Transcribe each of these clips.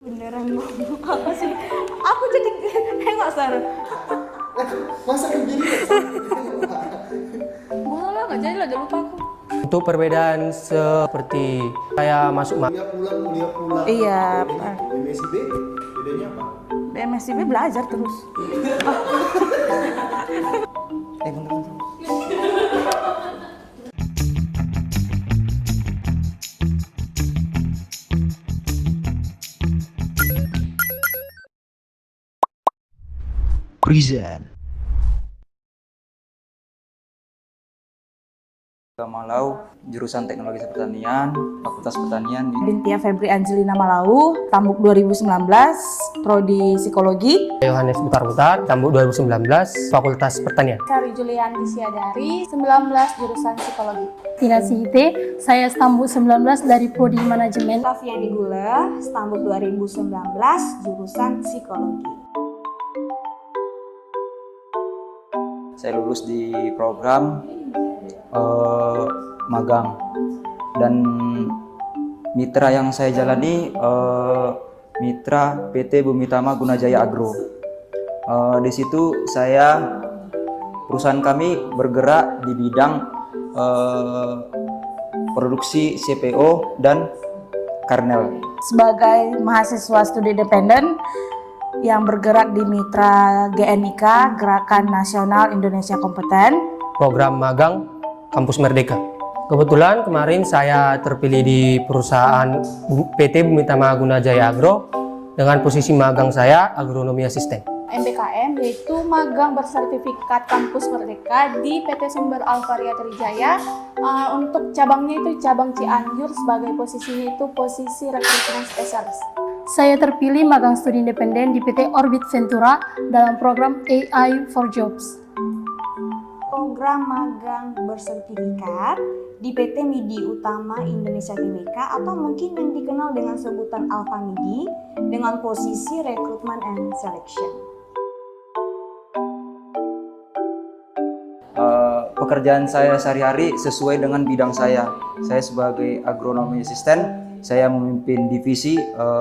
Beneran ngomong apa sih? Aku jadi nggak sadar. Masa kayak gini? Bola nggak jadi lah, lupa aku. Untuk perbedaan seperti saya masuk Kuliah pulang. Iya. MSIB bedanya apa? BMSIB belajar terus. Bentar. Present. Malau, jurusan Teknologi Pertanian, Fakultas Pertanian di Bintia Febri Angelina Malau, Tambuk 2019, Prodi Psikologi. Yohanes Butar-Butar, Tambuk 2019, Fakultas Pertanian. Sari Julian Disiadari, 19 jurusan Psikologi. Tina Sihite, saya Stambuk 19 dari Prodi Manajemen. Tafiani Gula, Stambuk 2019, jurusan Psikologi. saya lulus di program magang, dan mitra yang saya jalani mitra PT Bumitama Gunajaya Agro. Di situ perusahaan kami bergerak di bidang produksi CPO dan kernel. Sebagai mahasiswa studi independen yang bergerak di mitra GNIK, Gerakan Nasional Indonesia Kompeten. Program magang Kampus Merdeka. Kebetulan kemarin saya terpilih di perusahaan PT Bumitama Gunajaya Agro dengan posisi magang saya agronomi asisten. MBKM yaitu magang bersertifikat Kampus Merdeka di PT Sumber Alvaria Trijaya. Untuk cabangnya itu cabang Cianjur, sebagai posisinya itu posisi rekrutmen spesialis. Saya terpilih magang studi independen di PT Orbit Ventura dalam program AI for Jobs. Program magang bersertifikat di PT MIDI Utama Indonesia Tbk atau mungkin yang dikenal dengan sebutan Alfa MIDI dengan posisi Recruitment and Selection. Pekerjaan saya sehari-hari sesuai dengan bidang saya. Saya sebagai agronomi asisten, saya memimpin divisi,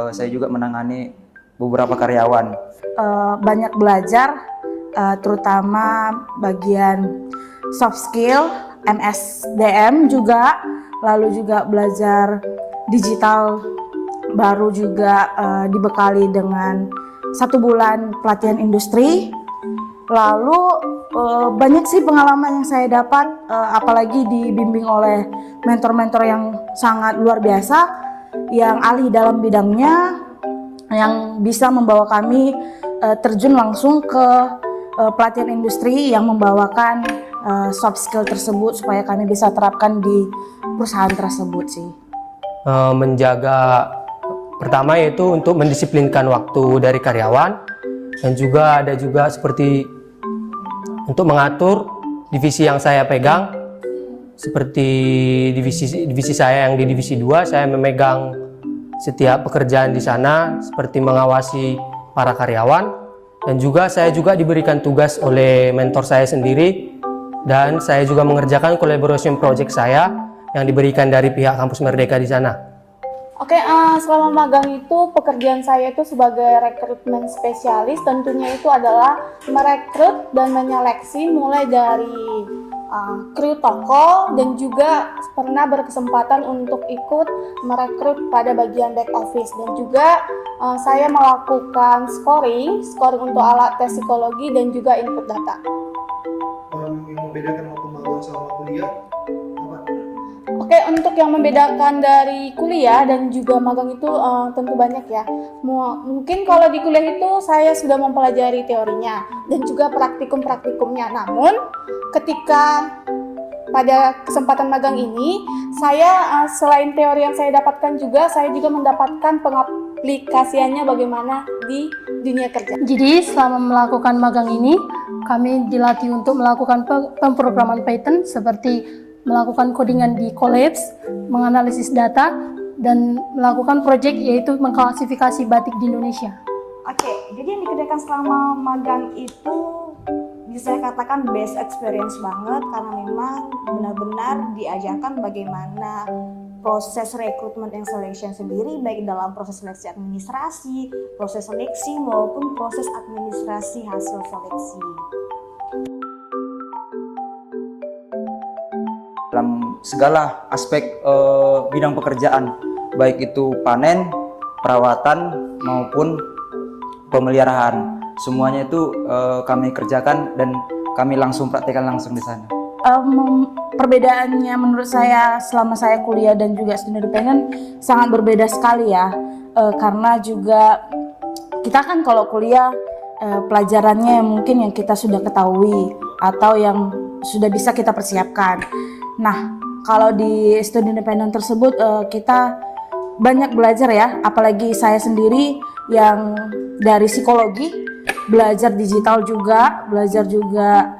saya juga menangani beberapa karyawan. Banyak belajar, terutama bagian soft skill, MSDM juga, lalu juga belajar digital, baru juga dibekali dengan 1 bulan pelatihan industri. Lalu banyak sih pengalaman yang saya dapat, apalagi dibimbing oleh mentor-mentor yang sangat luar biasa, yang ahli dalam bidangnya, yang bisa membawa kami terjun langsung ke pelatihan industri yang membawakan soft skill tersebut supaya kami bisa terapkan di perusahaan tersebut sih. Menjaga pertama yaitu untuk mendisiplinkan waktu dari karyawan, dan juga ada juga seperti untuk mengatur divisi yang saya pegang, seperti divisi saya yang di divisi 2, saya memegang setiap pekerjaan di sana seperti mengawasi para karyawan, dan juga saya juga diberikan tugas oleh mentor saya sendiri, dan saya juga mengerjakan collaboration project saya yang diberikan dari pihak Kampus Merdeka di sana. Oke, selama magang itu pekerjaan saya itu sebagai rekrutmen spesialis, tentunya itu adalah merekrut dan menyeleksi mulai dari kru toko, dan juga pernah berkesempatan untuk ikut merekrut pada bagian back office, dan juga saya melakukan scoring untuk alat tes psikologi dan juga input data. Yang membedakan waktu magang sama kuliah apa? Oke, untuk yang membedakan dari kuliah dan juga magang itu tentu banyak ya. Mungkin kalau di kuliah itu saya sudah mempelajari teorinya dan juga praktikumnya. Namun ketika pada kesempatan magang ini, saya selain teori yang saya dapatkan juga, saya juga mendapatkan pengaplikasiannya bagaimana di dunia kerja. Jadi selama melakukan magang ini, kami dilatih untuk melakukan pemrograman Python seperti melakukan codingan di Colabs, menganalisis data, dan melakukan proyek yaitu mengklasifikasi batik di Indonesia. Oke, jadi yang dikerjakan selama magang itu bisa saya katakan best experience banget, karena memang benar-benar diajarkan bagaimana proses rekrutmen and selection sendiri, baik dalam proses seleksi administrasi, proses seleksi maupun proses administrasi hasil seleksi. Dalam segala aspek bidang pekerjaan, baik itu panen, perawatan maupun pemeliharaan, semuanya itu kami kerjakan dan kami langsung praktekkan langsung di sana. Perbedaannya menurut saya selama saya kuliah dan juga studi independen sangat berbeda sekali ya, karena juga kita kan kalau kuliah pelajarannya mungkin yang kita sudah ketahui atau yang sudah bisa kita persiapkan. Nah, kalau di studi independen tersebut kita banyak belajar ya, apalagi saya sendiri yang dari psikologi, belajar digital juga, belajar juga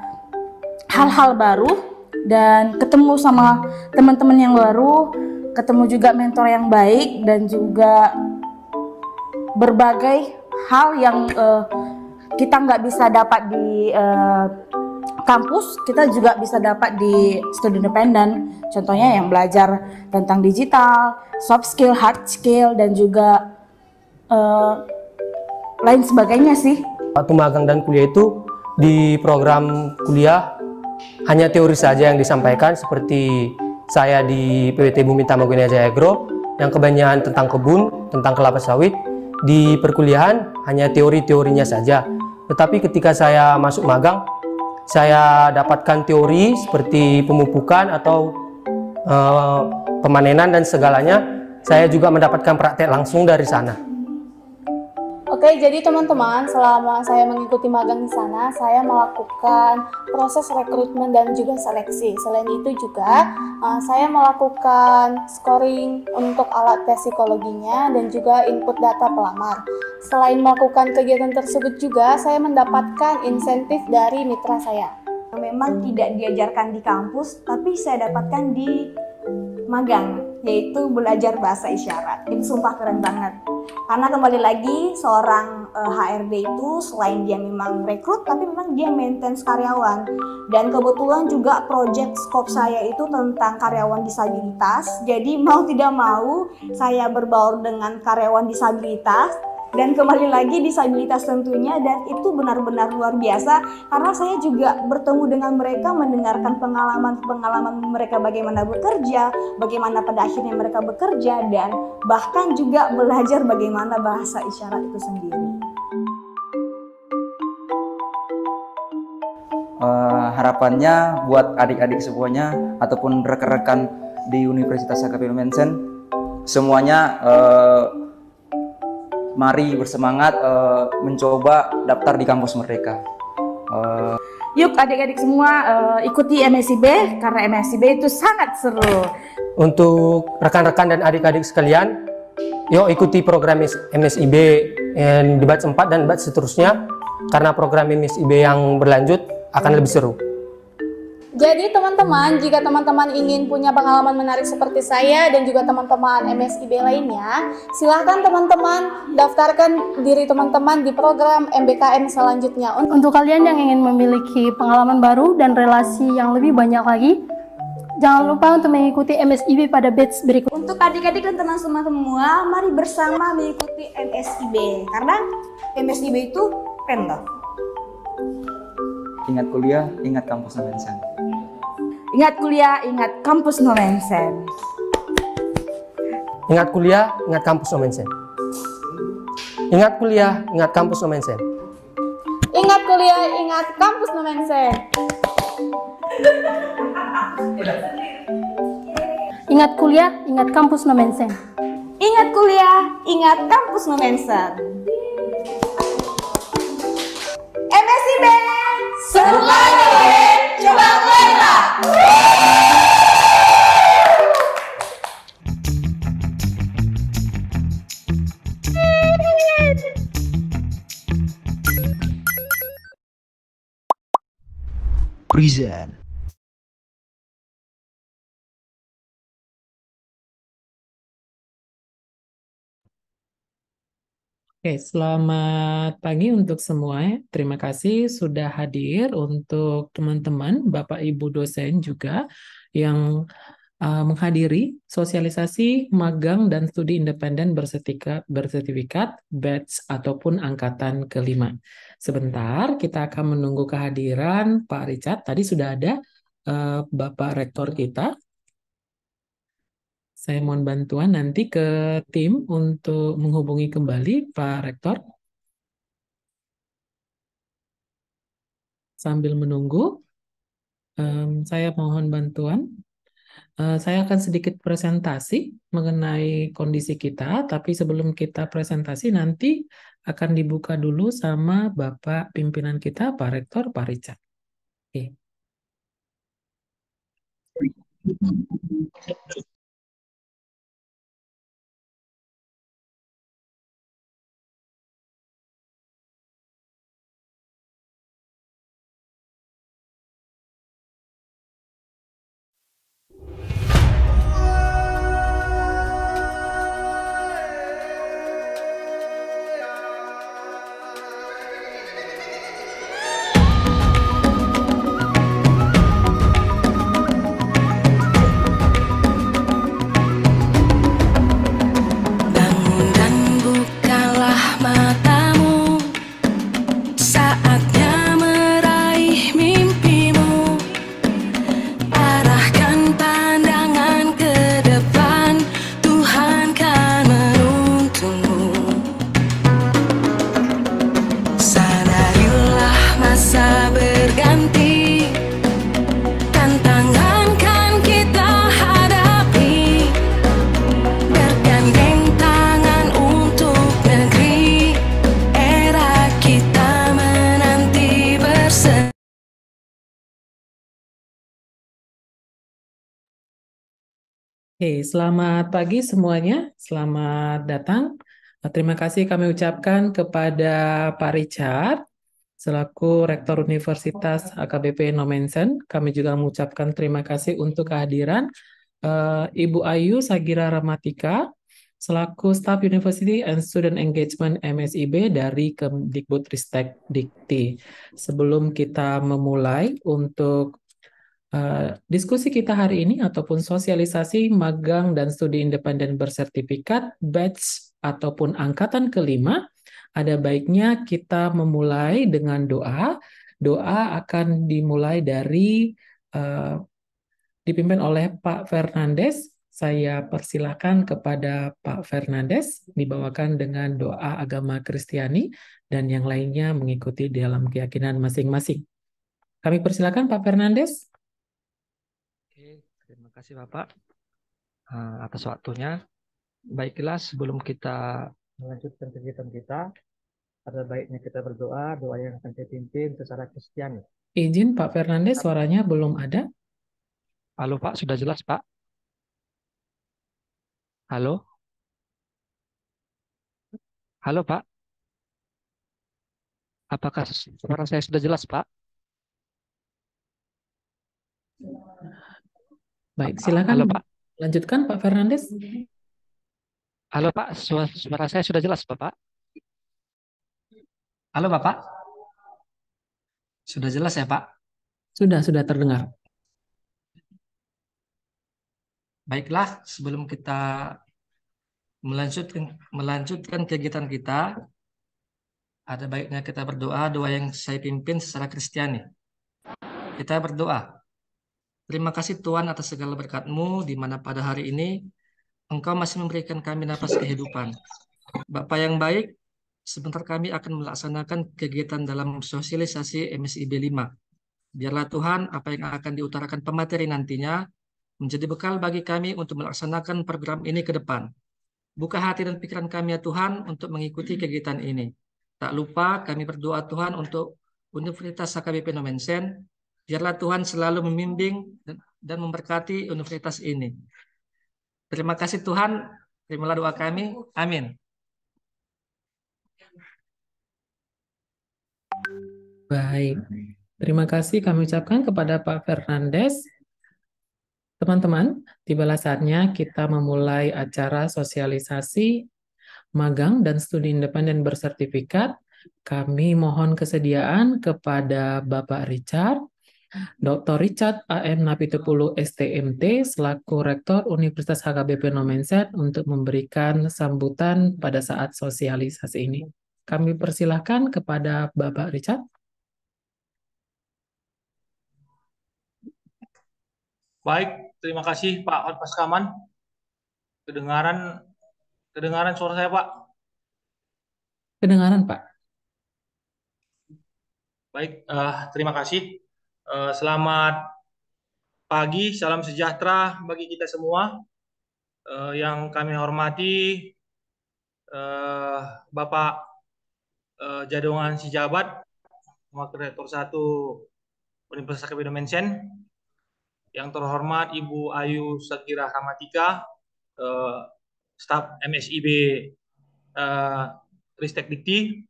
hal-hal baru dan ketemu sama teman-teman yang baru, ketemu juga mentor yang baik dan juga berbagai hal yang kita nggak bisa dapat di kampus, kita juga bisa dapat di studi independen. Contohnya yang belajar tentang digital, soft skill, hard skill, dan juga lain sebagainya sih. Waktu magang dan kuliah itu di program kuliah hanya teori saja yang disampaikan, seperti saya di PWT Bumi Tamagonia Jaya Agro yang kebanyakan tentang kebun, tentang kelapa sawit. Di perkuliahan hanya teori-teorinya saja. Tetapi ketika saya masuk magang, saya dapatkan teori seperti pemupukan atau pemanenan dan segalanya. Saya juga mendapatkan praktek langsung dari sana. Oke, jadi teman-teman, selama saya mengikuti magang di sana, saya melakukan proses rekrutmen dan juga seleksi. Selain itu juga, saya melakukan scoring untuk alat tes psikologinya dan juga input data pelamar. Selain melakukan kegiatan tersebut juga, saya mendapatkan insentif dari mitra saya. Memang tidak diajarkan di kampus, tapi saya dapatkan di magang, yaitu belajar bahasa isyarat. Itu sumpah keren banget. Karena kembali lagi seorang HRD itu selain dia memang rekrut, tapi memang dia maintenance karyawan. Dan kebetulan juga project scope saya itu tentang karyawan disabilitas. Jadi mau tidak mau saya berbaur dengan karyawan disabilitas. Dan kembali lagi disabilitas tentunya, dan itu benar-benar luar biasa karena saya juga bertemu dengan mereka, mendengarkan pengalaman mereka bagaimana bekerja, bagaimana pada akhirnya mereka bekerja, dan bahkan juga belajar bagaimana bahasa isyarat itu sendiri. Harapannya buat adik-adik semuanya ataupun rekan-rekan di Universitas AKP Mensen, semuanya mari bersemangat mencoba daftar di kampus Merdeka. Yuk adik-adik semua ikuti MSIB karena MSIB itu sangat seru. Untuk rekan-rekan dan adik-adik sekalian, yuk ikuti program MSIB yang di batch 4 dan batch seterusnya, karena program MSIB yang berlanjut akan lebih seru. Jadi teman-teman, jika teman-teman ingin punya pengalaman menarik seperti saya dan juga teman-teman MSIB lainnya, silahkan teman-teman daftarkan diri teman-teman di program MBKM selanjutnya. Untuk kalian yang ingin memiliki pengalaman baru dan relasi yang lebih banyak lagi, jangan lupa untuk mengikuti MSIB pada batch berikut. Untuk adik-adik dan teman-teman semua, mari bersama mengikuti MSIB karena MSIB itu keren loh. Ingat kuliah, ingat kampus Mensen. Ingat kuliah, ingat kampus Nomensen. Ingat kuliah, ingat kampus Nomensen. Ingat kuliah, ingat kampus Nomensen. Ingat kuliah, ingat kampus Nomensen. Ingat kuliah, ingat kampus Nomensen. Ingat kuliah, ingat kampus Nomensen. MSIB, semuanya coba mulailah. Present. Oke, selamat pagi untuk semua. Terima kasih sudah hadir untuk teman-teman, Bapak Ibu dosen juga yang menghadiri sosialisasi magang dan studi independen bersertifikat batch ataupun angkatan kelima. Sebentar, kita akan menunggu kehadiran Pak Richard. Tadi sudah ada Bapak Rektor kita. Saya mohon bantuan nanti ke tim untuk menghubungi kembali Pak Rektor. Sambil menunggu, saya mohon bantuan. Saya akan sedikit presentasi mengenai kondisi kita, tapi sebelum kita presentasi nanti akan dibuka dulu sama Bapak pimpinan kita, Pak Rektor, Pak Richard. Oke. Bangun dan bukalah matamu, saatnya meraih mimpimu. Arahkan pandangan ke depan, Tuhan kan menuntunmu. Sadarilah masa berganti, tantangan kan kita hadapi. Bergandeng tangan untuk negeri, era kita menanti bersama. Oke, selamat pagi semuanya. Selamat datang. Terima kasih kami ucapkan kepada Pak Richard selaku Rektor Universitas AKBP Nomensen. Kami juga mengucapkan terima kasih untuk kehadiran Ibu Ayu Sagira Ramatika selaku Staff University and Student Engagement MSIB dari Kemdikbudristek Dikti. Sebelum kita memulai untuk diskusi kita hari ini ataupun sosialisasi magang dan studi independen bersertifikat batch ataupun angkatan kelima, ada baiknya kita memulai dengan doa. Doa akan dimulai dari dipimpin oleh Pak Fernandes. Saya persilahkan kepada Pak Fernandes dibawakan dengan doa agama Kristiani dan yang lainnya mengikuti dalam keyakinan masing-masing. Kami persilakan Pak Fernandes. Oke, terima kasih Bapak atas waktunya. Baiklah, sebelum kita melanjutkan kegiatan kita, ada baiknya kita berdoa, doa yang akan saya pimpin secara Kristiani. Izin Pak Fernandes, suaranya belum ada. Halo Pak, sudah jelas Pak? Halo? Halo Pak? Apakah suara saya sudah jelas Pak? Baik, silakan. Halo Pak? Lanjutkan Pak Fernandes. Halo Pak, suara saya sudah jelas Bapak? Halo Bapak? Sudah jelas ya Pak? Sudah terdengar. Baiklah, sebelum kita melanjutkan kegiatan kita, ada baiknya kita berdoa, doa yang saya pimpin secara Kristiani. Kita berdoa. Terima kasih Tuhan atas segala berkat-Mu, di mana pada hari ini Engkau masih memberikan kami napas kehidupan. Bapa yang baik, sebentar kami akan melaksanakan kegiatan dalam sosialisasi MSIB 5. Biarlah Tuhan, apa yang akan diutarakan pemateri nantinya, menjadi bekal bagi kami untuk melaksanakan program ini ke depan. Buka hati dan pikiran kami ya Tuhan untuk mengikuti kegiatan ini. Tak lupa kami berdoa Tuhan untuk Universitas AKBP Nomensen. Biarlah Tuhan selalu membimbing dan memberkati universitas ini. Terima kasih Tuhan. Terimalah doa kami. Amin. Baik. Terima kasih kami ucapkan kepada Pak Fernandes. Teman-teman, tibalah saatnya kita memulai acara sosialisasi magang dan studi independen bersertifikat. Kami mohon kesediaan kepada Bapak Richard Dr. Richard A.M. Napitupulu STMT selaku Rektor Universitas HKBP Nomenset untuk memberikan sambutan pada saat sosialisasi ini. Kami persilahkan kepada Bapak Richard. Baik, terima kasih Pak Paskaman. Kedengaran suara saya, Pak? Kedengaran, Pak. Baik, terima kasih. Selamat pagi, salam sejahtera bagi kita semua. Yang kami hormati Bapak Jadongan Sijabat, Wakil Rektor 1 Universitas HKBP Nomensen. Yang terhormat Ibu Ayu Sagira Hamatika, staf MSIB Ristek Dikti.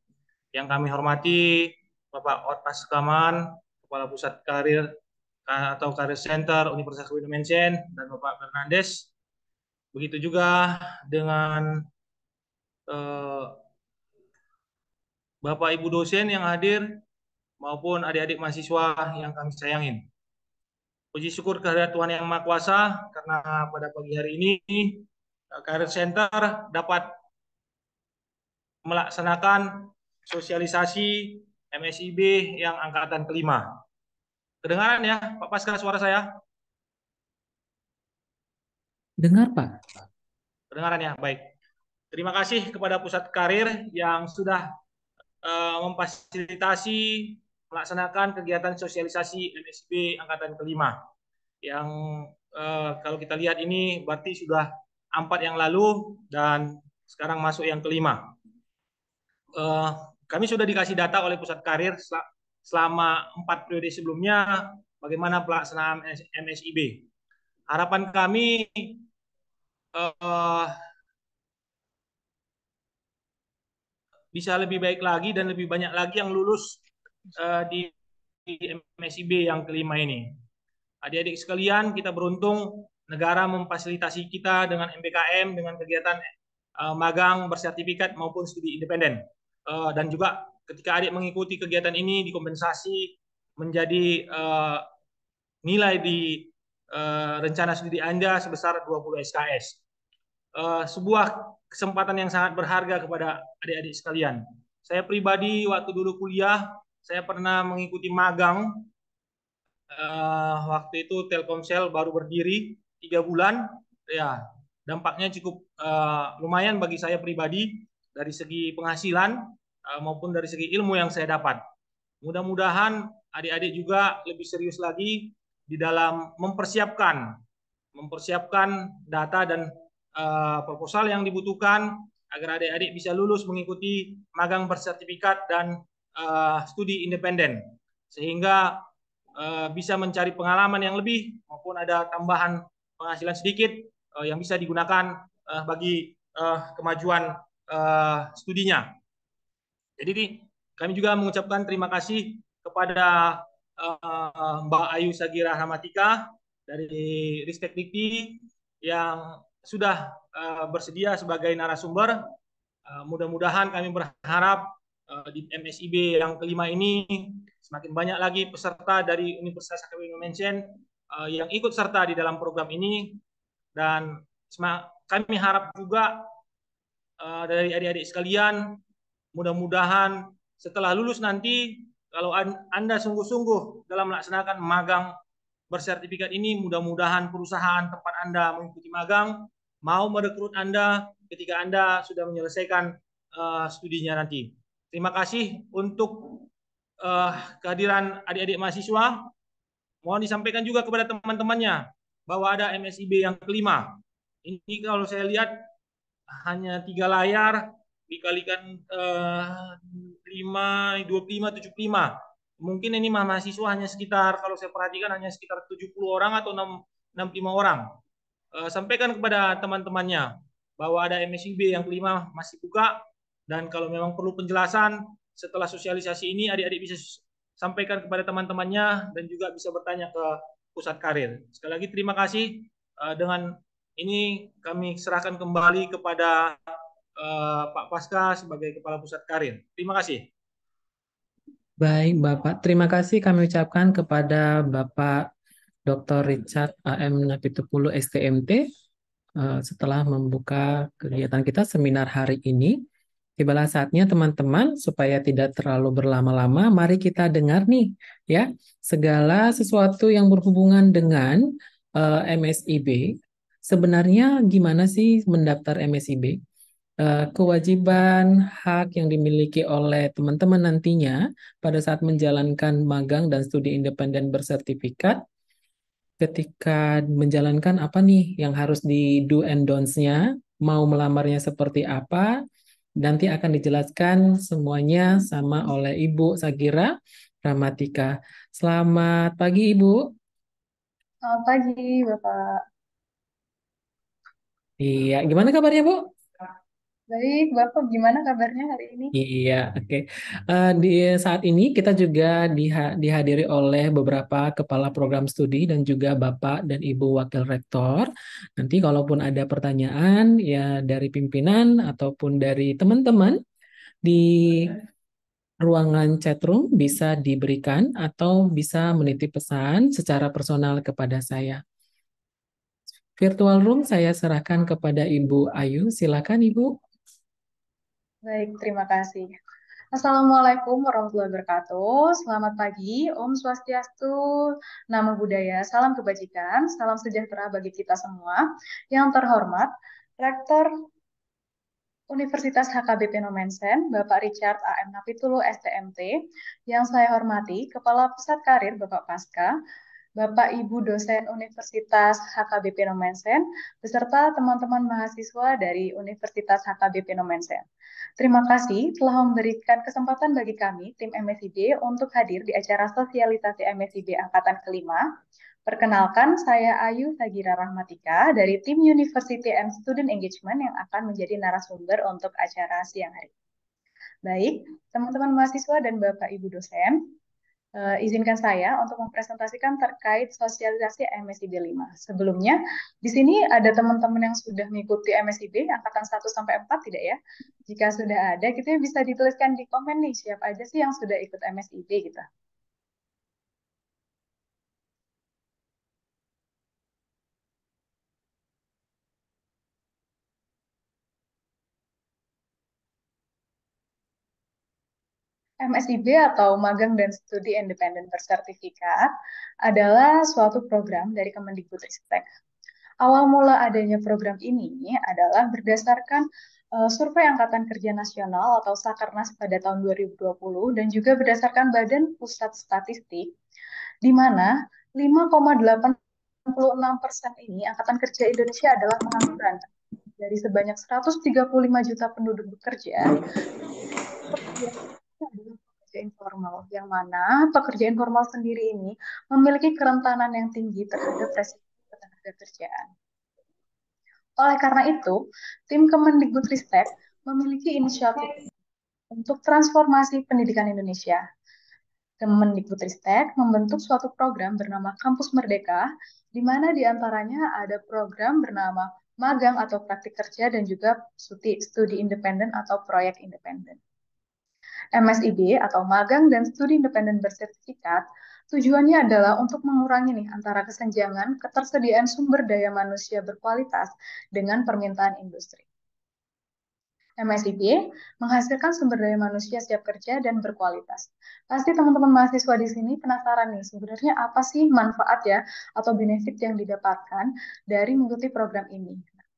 Yang kami hormati Bapak Ot Paskaman, Kepala Pusat Karir atau Karir Center Universitas HKBP Nomensen, dan Bapak Fernandes. Begitu juga dengan Bapak Ibu dosen yang hadir maupun adik-adik mahasiswa yang kami sayangin. Puji syukur kehadirat Tuhan Yang Maha Kuasa karena pada pagi hari ini Karir Center dapat melaksanakan sosialisasi MSIB yang angkatan kelima. Kedengaran ya Pak Paska suara saya? Dengar, Pak. Kedengaran ya, baik. Terima kasih kepada Pusat Karir yang sudah memfasilitasi melaksanakan kegiatan sosialisasi MSIB angkatan kelima. Yang kalau kita lihat ini berarti sudah 4 yang lalu dan sekarang masuk yang kelima. Kami sudah dikasih data oleh Pusat Karir selama 4 periode sebelumnya bagaimana pelaksanaan MSIB. Harapan kami bisa lebih baik lagi dan lebih banyak lagi yang lulus di MSIB yang kelima ini. Adik-adik sekalian, kita beruntung negara memfasilitasi kita dengan MBKM, dengan kegiatan magang bersertifikat maupun studi independen. Dan juga ketika adik mengikuti kegiatan ini dikompensasi menjadi nilai di rencana studi Anda sebesar 20 SKS. Sebuah kesempatan yang sangat berharga kepada adik-adik sekalian. Saya pribadi waktu dulu kuliah, saya pernah mengikuti magang. Waktu itu Telkomsel baru berdiri 3 bulan. Ya, dampaknya cukup lumayan bagi saya pribadi dari segi penghasilan maupun dari segi ilmu yang saya dapat. Mudah-mudahan adik-adik juga lebih serius lagi di dalam mempersiapkan data dan proposal yang dibutuhkan agar adik-adik bisa lulus mengikuti magang bersertifikat dan studi independen, sehingga bisa mencari pengalaman yang lebih maupun ada tambahan penghasilan sedikit yang bisa digunakan bagi kemajuan studinya. Jadi kami juga mengucapkan terima kasih kepada Mbak Ayu Sagira Hamatika dari Ristek Dikti yang sudah bersedia sebagai narasumber. Mudah-mudahan kami berharap di MSIB yang kelima ini semakin banyak lagi peserta dari Universitas HKBP Nomensen yang ikut serta di dalam program ini, dan kami harap juga dari adik-adik sekalian, mudah-mudahan setelah lulus nanti kalau Anda sungguh-sungguh dalam melaksanakan magang bersertifikat ini, mudah-mudahan perusahaan tempat Anda mengikuti magang mau merekrut Anda ketika Anda sudah menyelesaikan studinya nanti. Terima kasih untuk kehadiran adik-adik mahasiswa. Mohon disampaikan juga kepada teman-temannya bahwa ada MSIB yang kelima. Ini kalau saya lihat hanya 3 layar dikalikan 5, 25, 75. Mungkin ini mahasiswa hanya sekitar, kalau saya perhatikan hanya sekitar 70 orang atau 65 orang. Sampaikan kepada teman-temannya bahwa ada MSIB yang kelima masih buka, dan kalau memang perlu penjelasan setelah sosialisasi ini, adik-adik bisa sampaikan kepada teman-temannya dan juga bisa bertanya ke Pusat Karir. Sekali lagi terima kasih. Dengan ini kami serahkan kembali kepada Pak Paska sebagai Kepala Pusat Karir. Terima kasih. Baik, Bapak. Terima kasih kami ucapkan kepada Bapak Dr. Richard AM Napitupulu STMT setelah membuka kegiatan kita seminar hari ini. Tibalah saatnya teman-teman supaya tidak terlalu berlama-lama, mari kita dengar nih ya segala sesuatu yang berhubungan dengan MSIB. Sebenarnya gimana sih mendaftar MSIB? Kewajiban hak yang dimiliki oleh teman-teman nantinya pada saat menjalankan magang dan studi independen bersertifikat, ketika menjalankan apa nih yang harus di do and don'ts-nya, mau melamarnya seperti apa, nanti akan dijelaskan semuanya sama oleh Ibu Sagira Ramatika. Selamat pagi Ibu. Selamat pagi, Bapak. Iya, gimana kabarnya Bu? Baik, Bapak gimana kabarnya hari ini? Iya, oke. Di saat ini kita juga dihadiri oleh beberapa kepala program studi dan juga Bapak dan Ibu Wakil Rektor. Nanti kalaupun ada pertanyaan ya dari pimpinan ataupun dari teman-teman di ruangan chatroom bisa diberikan atau bisa menitip pesan secara personal kepada saya. Virtual room saya serahkan kepada Ibu Ayu. Silakan Ibu. Baik, terima kasih. Assalamualaikum warahmatullahi wabarakatuh. Selamat pagi, Om Swastiastu, Namo Buddhaya, salam kebajikan, salam sejahtera bagi kita semua. Yang terhormat, Rektor Universitas HKBP Nomensen, Bapak Richard AM Napitulu STMT, yang saya hormati, Kepala Pusat Karir Bapak Paska, Bapak Ibu dosen Universitas HKBP Nomensen, beserta teman-teman mahasiswa dari Universitas HKBP Nomensen. Terima kasih telah memberikan kesempatan bagi kami, tim MSIB, untuk hadir di acara sosialisasi MSIB Angkatan kelima. Perkenalkan, saya Ayu Sagira Rahmatika dari tim University and Student Engagement yang akan menjadi narasumber untuk acara siang hari. Baik, teman-teman mahasiswa dan Bapak Ibu dosen, izinkan saya untuk mempresentasikan terkait sosialisasi MSIB 5. Sebelumnya, di sini ada teman-teman yang sudah mengikuti MSIB angkatan 1 sampai 4 tidak ya? Jika sudah ada, gitu ya, bisa dituliskan di komen nih siapa aja sih yang sudah ikut MSIB gitu. MSIB atau Magang dan Studi Independen Bersertifikat adalah suatu program dari Kemendikbudristek. Awal mula adanya program ini adalah berdasarkan survei Angkatan Kerja Nasional atau Sakernas pada tahun 2020 dan juga berdasarkan Badan Pusat Statistik, di mana 5,86% ini Angkatan Kerja Indonesia adalah pengangguran. Dari sebanyak 135 juta penduduk bekerja, adalah pekerja informal, yang mana pekerja informal sendiri ini memiliki kerentanan yang tinggi terhadap resiko ketenagakerjaan. Oleh karena itu, tim Kemendikbudristek memiliki inisiatif untuk transformasi pendidikan Indonesia. Kemendikbudristek membentuk suatu program bernama Kampus Merdeka, di mana diantaranya ada program bernama magang atau praktik kerja dan juga studi independen atau proyek independen. MSIB atau Magang dan Studi Independen Bersertifikat tujuannya adalah untuk mengurangi nih antara kesenjangan ketersediaan sumber daya manusia berkualitas dengan permintaan industri. MSIB menghasilkan sumber daya manusia siap kerja dan berkualitas. Pasti teman-teman mahasiswa di sini penasaran nih, sebenarnya apa sih manfaat ya atau benefit yang didapatkan dari mengikuti program ini.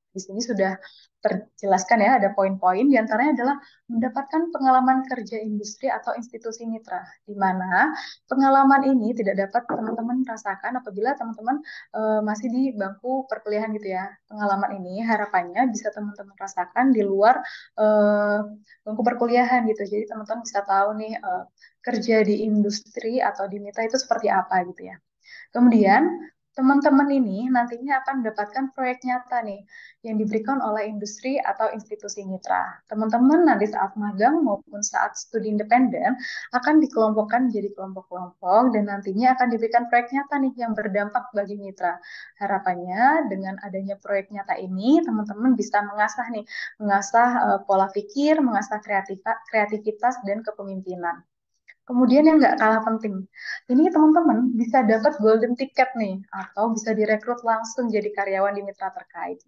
Di sini sudah terjelaskan ya, ada poin-poin, diantaranya adalah mendapatkan pengalaman kerja industri atau institusi mitra, di mana pengalaman ini tidak dapat teman-teman rasakan apabila teman-teman masih di bangku perkuliahan gitu ya. Pengalaman ini harapannya bisa teman-teman rasakan di luar bangku perkuliahan gitu, jadi teman-teman bisa tahu nih kerja di industri atau di mitra itu seperti apa gitu ya. Kemudian teman-teman ini nantinya akan mendapatkan proyek nyata nih yang diberikan oleh industri atau institusi mitra. Teman-teman nanti saat magang maupun saat studi independen akan dikelompokkan menjadi kelompok-kelompok dan nantinya akan diberikan proyek nyata nih yang berdampak bagi mitra. Harapannya dengan adanya proyek nyata ini teman-teman bisa mengasah pola pikir, mengasah kreativitas dan kepemimpinan. Kemudian yang nggak kalah penting, ini teman-teman bisa dapat golden ticket nih, atau bisa direkrut langsung jadi karyawan di mitra terkait.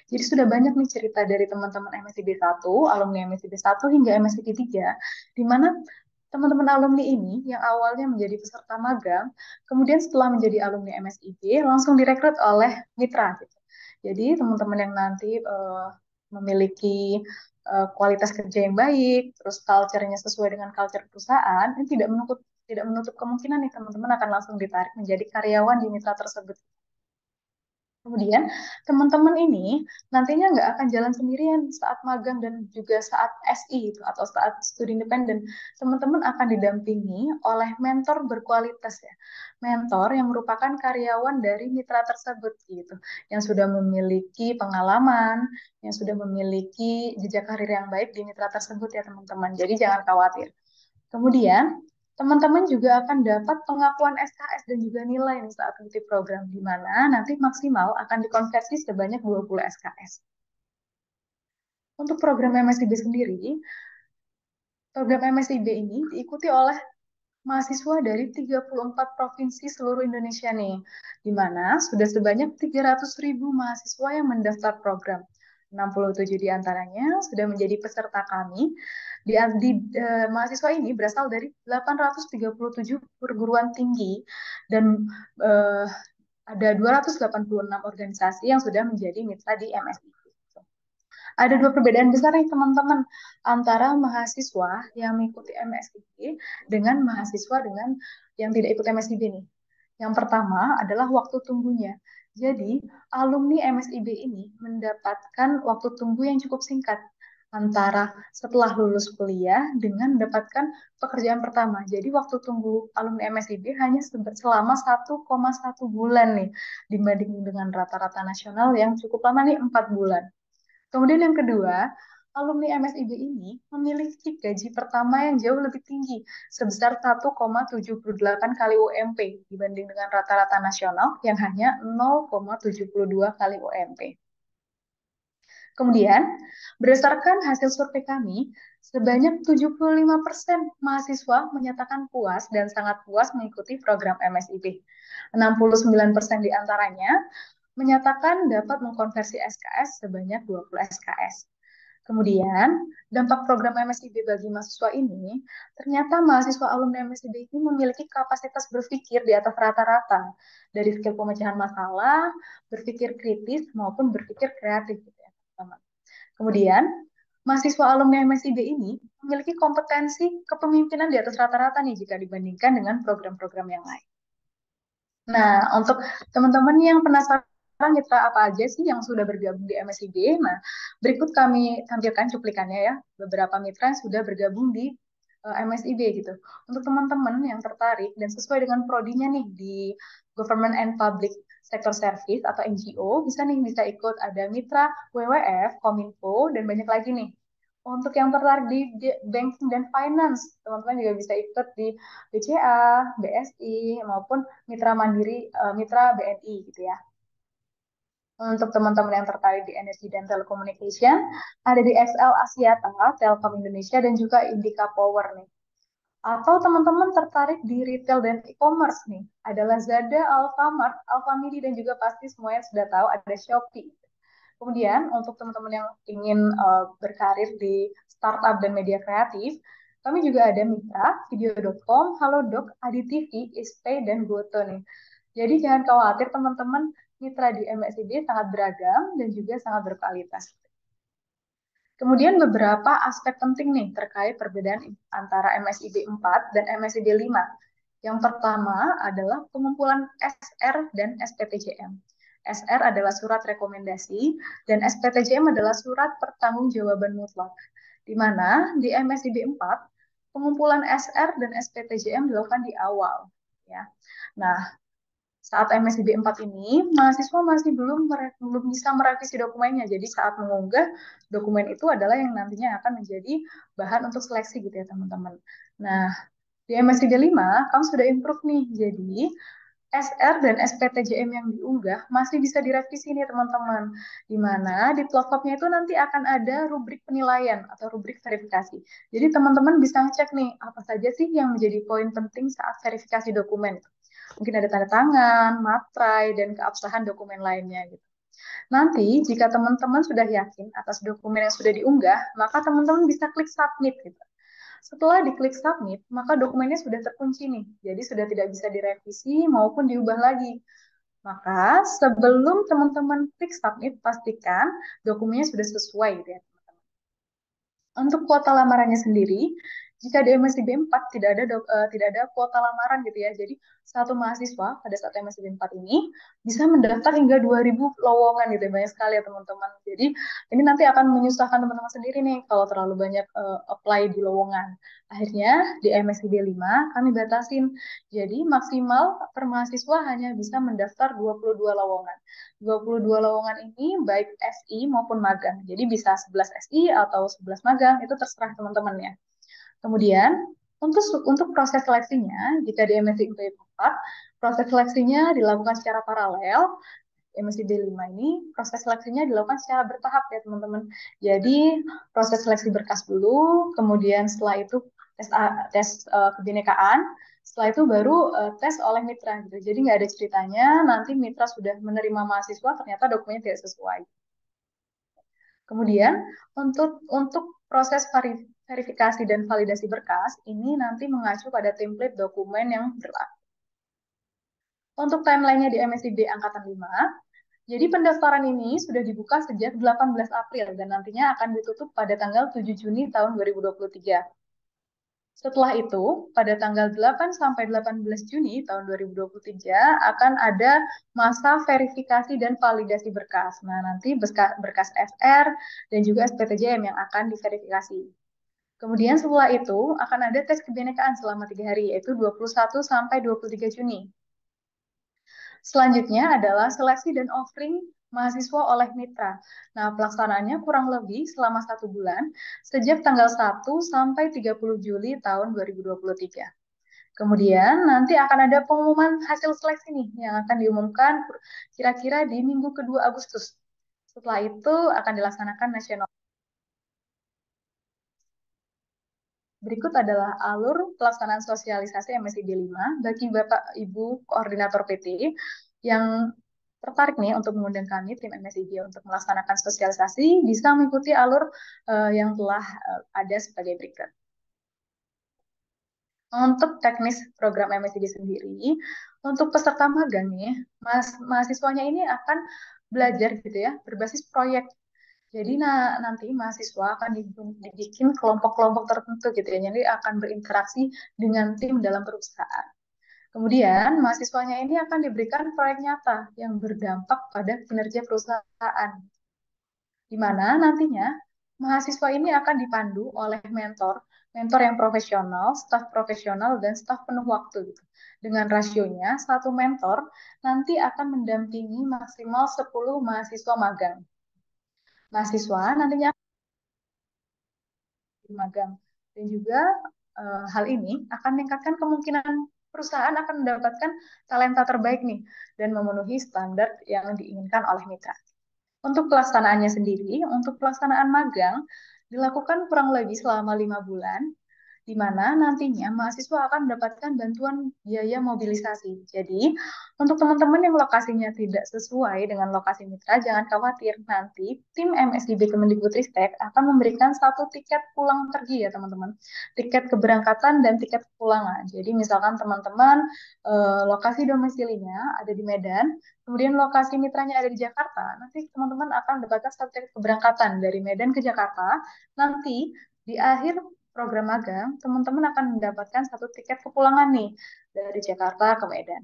Jadi sudah banyak nih cerita dari teman-teman MSIB 1, alumni MSIB 1 hingga MSIB 3, di mana teman-teman alumni ini yang awalnya menjadi peserta magang, kemudian setelah menjadi alumni MSIB langsung direkrut oleh mitra gitu. Jadi teman-teman yang nanti memiliki kualitas kerja yang baik, terus culture-nya sesuai dengan culture perusahaan, ini tidak menutup kemungkinan nih teman-teman akan langsung ditarik menjadi karyawan di mitra tersebut. Kemudian teman-teman ini nantinya nggak akan jalan sendirian saat magang dan juga saat SI itu atau saat studi independen. Teman-teman akan didampingi oleh mentor berkualitas ya. Mentor yang merupakan karyawan dari mitra tersebut gitu, yang sudah memiliki pengalaman, yang sudah memiliki jejak karir yang baik di mitra tersebut ya teman-teman. Jadi jangan khawatir. Kemudian teman-teman juga akan dapat pengakuan SKS dan juga nilai nih saat mengikuti program, di mana nanti maksimal akan dikonversi sebanyak 20 SKS. Untuk program MSIB sendiri, program MSIB ini diikuti oleh mahasiswa dari 34 provinsi seluruh Indonesia nih, di mana sudah sebanyak 300.000 mahasiswa yang mendaftar program. 67 diantaranya sudah menjadi peserta kami. Mahasiswa ini berasal dari 837 perguruan tinggi dan ada 286 organisasi yang sudah menjadi mitra di MSIB. Ada dua perbedaan besar nih teman-teman antara mahasiswa yang mengikuti MSIB dengan mahasiswa yang tidak ikut MSIB nih. Yang pertama adalah waktu tunggunya. Jadi, alumni MSIB ini mendapatkan waktu tunggu yang cukup singkat antara setelah lulus kuliah dengan mendapatkan pekerjaan pertama. Jadi waktu tunggu alumni MSIB hanya selama 1,1 bulan nih, dibanding dengan rata-rata nasional yang cukup lama nih 4 bulan. Kemudian yang kedua, alumni MSIB ini memiliki gaji pertama yang jauh lebih tinggi, sebesar 1,78 kali UMP dibanding dengan rata-rata nasional yang hanya 0,72 kali UMP. Kemudian, berdasarkan hasil survei kami, sebanyak 75% mahasiswa menyatakan puas dan sangat puas mengikuti program MSIB. 69% diantaranya menyatakan dapat mengkonversi SKS sebanyak 20 SKS. Kemudian, dampak program MSIB bagi mahasiswa ini, ternyata mahasiswa alumni MSIB ini memiliki kapasitas berpikir di atas rata-rata, dari skill pemecahan masalah, berpikir kritis, maupun berpikir kreatif. Kemudian, mahasiswa alumni MSIB ini memiliki kompetensi kepemimpinan di atas rata-rata nih jika dibandingkan dengan program-program yang lain. Nah, untuk teman-teman yang penasaran mitra apa aja sih yang sudah bergabung di MSIB, nah berikut kami tampilkan cuplikannya ya, beberapa mitra yang sudah bergabung di MSIB gitu. Untuk teman-teman yang tertarik dan sesuai dengan prodinya nih di Government and Public Sector Service atau NGO, bisa ikut ada mitra WWF, Kominfo, dan banyak lagi nih. Untuk yang tertarik di banking dan finance, teman-teman juga bisa ikut di BCA, BSI, maupun mitra mandiri, mitra BNI gitu ya. Untuk teman-teman yang tertarik di energi dan telecommunication, ada di XL Axiata, Telkom Indonesia, dan juga Indica Power nih. Atau teman-teman tertarik di retail dan e-commerce nih, ada Lazada, Alfamart, Alfamidi, dan juga pasti semuanya sudah tahu ada Shopee. Kemudian untuk teman-teman yang ingin berkarir di startup dan media kreatif, kami juga ada mitra, video.com, Halodoc, AdiTV, Ispay, dan Goto nih. Jadi jangan khawatir teman-teman, mitra di MSIB sangat beragam dan juga sangat berkualitas. Kemudian beberapa aspek penting nih terkait perbedaan antara MSIB 4 dan MSIB 5. Yang pertama adalah pengumpulan SR dan SPTJM. SR adalah surat rekomendasi dan SPTJM adalah surat pertanggungjawaban mutlak. Di mana di MSIB 4 pengumpulan SR dan SPTJM dilakukan di awal ya. Nah, saat MSIB 4 ini, mahasiswa masih belum bisa merevisi dokumennya. Jadi saat mengunggah dokumen itu adalah yang nantinya akan menjadi bahan untuk seleksi gitu ya teman-teman. Nah, di MSIB 5, kamu sudah improve nih. Jadi SR dan SPTJM yang diunggah masih bisa direvisi nih teman-teman. Di mana di platformnya itu nanti akan ada rubrik penilaian atau rubrik verifikasi. Jadi teman-teman bisa ngecek nih apa saja sih yang menjadi poin penting saat verifikasi dokumen. Mungkin ada tanda tangan, materai, dan keabsahan dokumen lainnya gitu. Nanti jika teman-teman sudah yakin atas dokumen yang sudah diunggah, maka teman-teman bisa klik submit gitu. Setelah diklik submit, maka dokumennya sudah terkunci nih. Jadi sudah tidak bisa direvisi maupun diubah lagi. Maka sebelum teman-teman klik submit, pastikan dokumennya sudah sesuai gitu ya. Untuk kuota lamarannya sendiri, jika di MSIB 4 tidak ada kuota lamaran gitu ya. Jadi satu mahasiswa pada saat MSIB 4 ini bisa mendaftar hingga 2000 lowongan gitu ya. Banyak sekali ya teman-teman. Jadi ini nanti akan menyusahkan teman-teman sendiri nih kalau terlalu banyak apply di lowongan. Akhirnya di MSIB 5 kami batasin. Jadi maksimal per mahasiswa hanya bisa mendaftar 22 lowongan. 22 lowongan ini baik SI maupun magang. Jadi bisa 11 SI atau 11 magang, itu terserah teman-temannya. Kemudian, untuk proses seleksinya, jika di MSIB 4, proses seleksinya dilakukan secara paralel. MSIB 5 ini proses seleksinya dilakukan secara bertahap ya teman-teman. Jadi proses seleksi berkas dulu, kemudian setelah itu tes kebinekaan, setelah itu baru tes oleh mitra gitu. Jadi nggak ada ceritanya nanti mitra sudah menerima mahasiswa ternyata dokumennya tidak sesuai. Kemudian untuk proses verifikasi dan validasi berkas ini nanti mengacu pada template dokumen yang berlaku. Untuk timeline-nya di MSIB Angkatan 5, jadi pendaftaran ini sudah dibuka sejak 18 April dan nantinya akan ditutup pada tanggal 7 Juni tahun 2023. Setelah itu, pada tanggal 8 sampai 18 Juni tahun 2023 akan ada masa verifikasi dan validasi berkas. Nah, nanti berkas SR dan juga SPTJM yang akan diverifikasi. Kemudian setelah itu akan ada tes kebinekaan selama 3 hari, yaitu 21 sampai 23 Juni. Selanjutnya adalah seleksi dan offering mahasiswa oleh mitra. Nah, pelaksanaannya kurang lebih selama 1 bulan, sejak tanggal 1 sampai 30 Juli tahun 2023. Kemudian nanti akan ada pengumuman hasil seleksi nih, yang akan diumumkan kira-kira di minggu kedua Agustus. Setelah itu akan dilaksanakan nasional. Berikut adalah alur pelaksanaan sosialisasi MSIB 5 bagi Bapak Ibu Koordinator PT yang tertarik nih untuk mengundang kami tim MSIB untuk melaksanakan sosialisasi bisa mengikuti alur yang telah ada sebagai berikut. Untuk teknis program MSIB sendiri, untuk peserta magang nih, mahasiswanya ini akan belajar gitu ya berbasis proyek. Jadi nanti mahasiswa akan dibikin kelompok-kelompok tertentu gitu ya, jadi akan berinteraksi dengan tim dalam perusahaan. Kemudian mahasiswanya ini akan diberikan proyek nyata yang berdampak pada kinerja perusahaan. Di mana nantinya mahasiswa ini akan dipandu oleh mentor yang profesional, dan staf penuh waktu gitu. Dengan rasionya, satu mentor nanti akan mendampingi maksimal 10 mahasiswa magang. Mahasiswa nantinya magang dan juga hal ini akan meningkatkan kemungkinan perusahaan akan mendapatkan talenta terbaik nih dan memenuhi standar yang diinginkan oleh mitra. Untuk pelaksanaannya sendiri, untuk pelaksanaan magang dilakukan kurang lebih selama 5 bulan, di mana nantinya mahasiswa akan mendapatkan bantuan biaya mobilisasi. Jadi, untuk teman-teman yang lokasinya tidak sesuai dengan lokasi mitra, jangan khawatir. Nanti, tim MSIB Kemendikbudristek akan memberikan satu tiket pulang pergi ya teman-teman. Tiket keberangkatan dan tiket pulangan. Jadi, misalkan teman-teman lokasi domisilinya ada di Medan, kemudian lokasi mitranya ada di Jakarta, nanti teman-teman akan mendapatkan satu tiket keberangkatan dari Medan ke Jakarta. Nanti, di akhir program magang, teman-teman akan mendapatkan satu tiket kepulangan nih dari Jakarta ke Medan.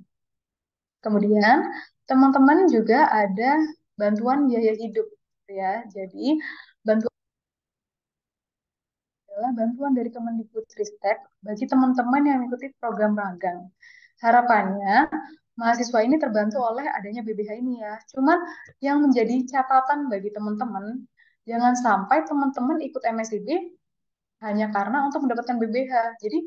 Kemudian teman-teman juga ada bantuan biaya hidup ya. Jadi bantuan adalah bantuan dari Kemendikbudristek bagi teman-teman yang mengikuti program magang. Harapannya mahasiswa ini terbantu oleh adanya BBH ini ya. Cuman yang menjadi catatan bagi teman-teman, jangan sampai teman-teman ikut MSIB hanya karena untuk mendapatkan BBH. Jadi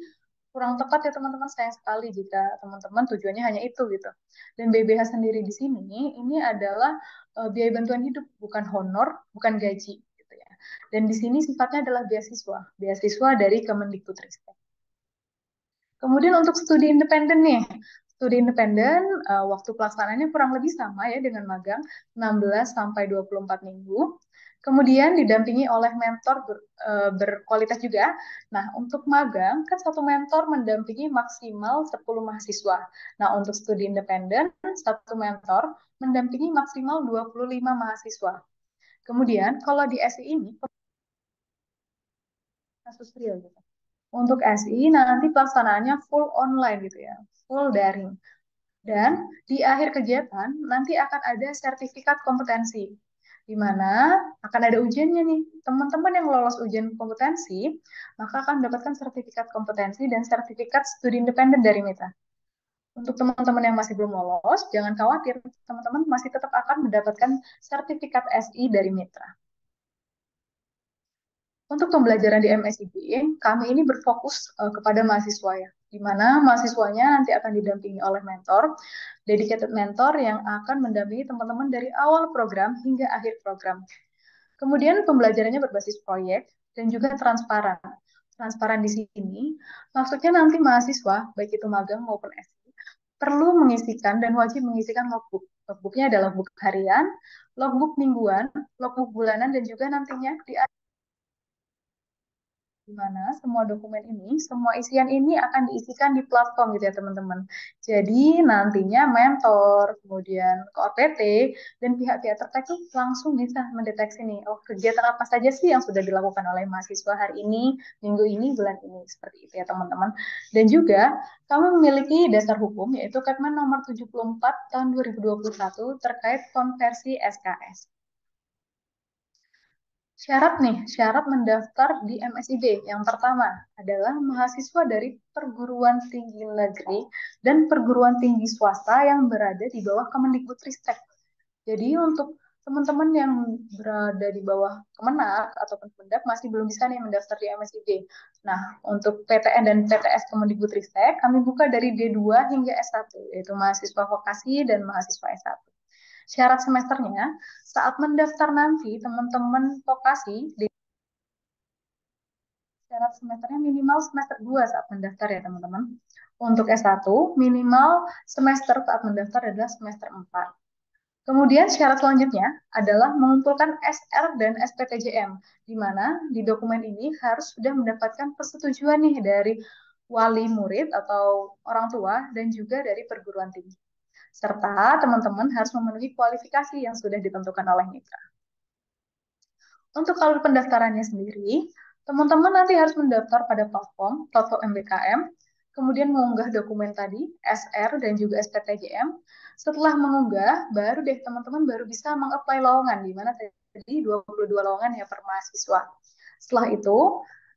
kurang tepat ya teman-teman, sayang sekali jika teman-teman tujuannya hanya itu gitu. Dan BBH sendiri di sini ini adalah biaya bantuan hidup, bukan honor, bukan gaji gitu ya. Dan di sini sifatnya adalah beasiswa dari Kemendikbudristek. Kemudian untuk studi independen nih, studi independen waktu pelaksanaannya kurang lebih sama ya dengan magang, 16 sampai 24 minggu. Kemudian didampingi oleh mentor berkualitas juga. Nah, untuk magang kan satu mentor mendampingi maksimal 10 mahasiswa. Nah, untuk studi independen satu mentor mendampingi maksimal 25 mahasiswa. Kemudian kalau di SI ini kasus real gitu. Untuk SI nanti pelaksanaannya full online gitu ya, full daring. Dan di akhir kegiatan nanti akan ada sertifikat kompetensi, di mana akan ada ujiannya nih. Teman-teman yang lolos ujian kompetensi, maka akan mendapatkan sertifikat kompetensi dan sertifikat studi independen dari Mitra. Untuk teman-teman yang masih belum lolos, jangan khawatir, teman-teman masih tetap akan mendapatkan sertifikat SI dari Mitra. Untuk pembelajaran di MSIB, kami ini berfokus kepada mahasiswa ya, di mana mahasiswanya nanti akan didampingi oleh mentor, dedicated mentor yang akan mendampingi teman-teman dari awal program hingga akhir program. Kemudian pembelajarannya berbasis proyek dan juga transparan. Transparan di sini maksudnya nanti mahasiswa, baik itu magang maupun SI, perlu mengisikan dan wajib mengisikan logbook. Logbooknya adalah logbook harian, logbook mingguan, logbook bulanan, dan juga nantinya di mana semua dokumen ini, semua isian ini akan diisikan di platform gitu ya teman-teman. Jadi nantinya mentor, kemudian KOPT, dan pihak-pihak terkait itu langsung bisa mendeteksi nih, oh kegiatan apa saja sih yang sudah dilakukan oleh mahasiswa hari ini, minggu ini, bulan ini, seperti itu ya teman-teman. Dan juga kami memiliki dasar hukum, yaitu Kepmen nomor 74 tahun 2021 terkait konversi SKS. Syarat mendaftar di MSIB. Yang pertama adalah mahasiswa dari perguruan tinggi negeri dan perguruan tinggi swasta yang berada di bawah Kemendikbudristek. Jadi untuk teman-teman yang berada di bawah Kemenak ataupun Kemendak masih belum bisa nih mendaftar di MSIB. Nah, untuk PTN dan PTS Kemendikbudristek kami buka dari D2 hingga S1, yaitu mahasiswa vokasi dan mahasiswa S1. Syarat semesternya, saat mendaftar nanti teman-teman vokasi, syarat semesternya minimal semester 2 saat mendaftar ya teman-teman. Untuk S1, minimal semester saat mendaftar adalah semester 4. Kemudian syarat selanjutnya adalah mengumpulkan SR dan SPTJM, di mana di dokumen ini harus sudah mendapatkan persetujuan nih dari wali murid atau orang tua dan juga dari perguruan tinggi. Serta teman-teman harus memenuhi kualifikasi yang sudah ditentukan oleh mitra. Untuk alur pendaftarannya sendiri, teman-teman nanti harus mendaftar pada platform MBKM, kemudian mengunggah dokumen tadi, SR dan juga SPTJM. Setelah mengunggah, baru deh teman-teman baru bisa meng-apply lowongan, di mana tadi 22 lowongan ya per mahasiswa. Setelah itu,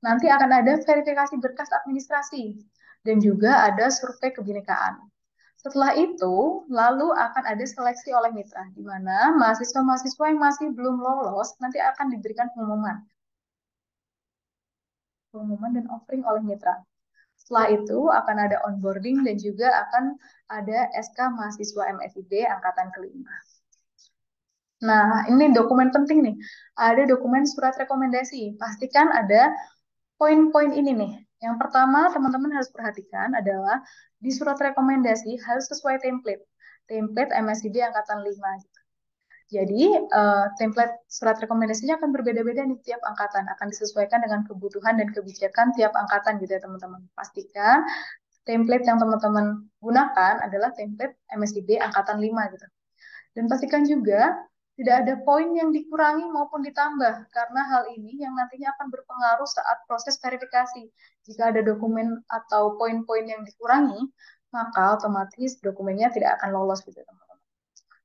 nanti akan ada verifikasi berkas administrasi, dan juga ada survei kebinekaan. Setelah itu, lalu akan ada seleksi oleh mitra, di mana mahasiswa-mahasiswa yang masih belum lolos nanti akan diberikan pengumuman dan offering oleh mitra. Setelah itu akan ada onboarding dan juga akan ada SK mahasiswa MSIB angkatan kelima. Nah, ini dokumen penting nih. Ada dokumen surat rekomendasi. Pastikan ada poin-poin ini nih. Yang pertama, teman-teman harus perhatikan adalah di surat rekomendasi harus sesuai template. Template MSIB angkatan 5 gitu. Jadi, template surat rekomendasinya akan berbeda-beda nih tiap angkatan, akan disesuaikan dengan kebutuhan dan kebijakan tiap angkatan gitu ya teman-teman. Pastikan template yang teman-teman gunakan adalah template MSIB angkatan 5 gitu. Dan pastikan juga tidak ada poin yang dikurangi maupun ditambah, karena hal ini yang nantinya akan berpengaruh saat proses verifikasi. Jika ada dokumen atau poin-poin yang dikurangi, maka otomatis dokumennya tidak akan lolos gitu teman-teman.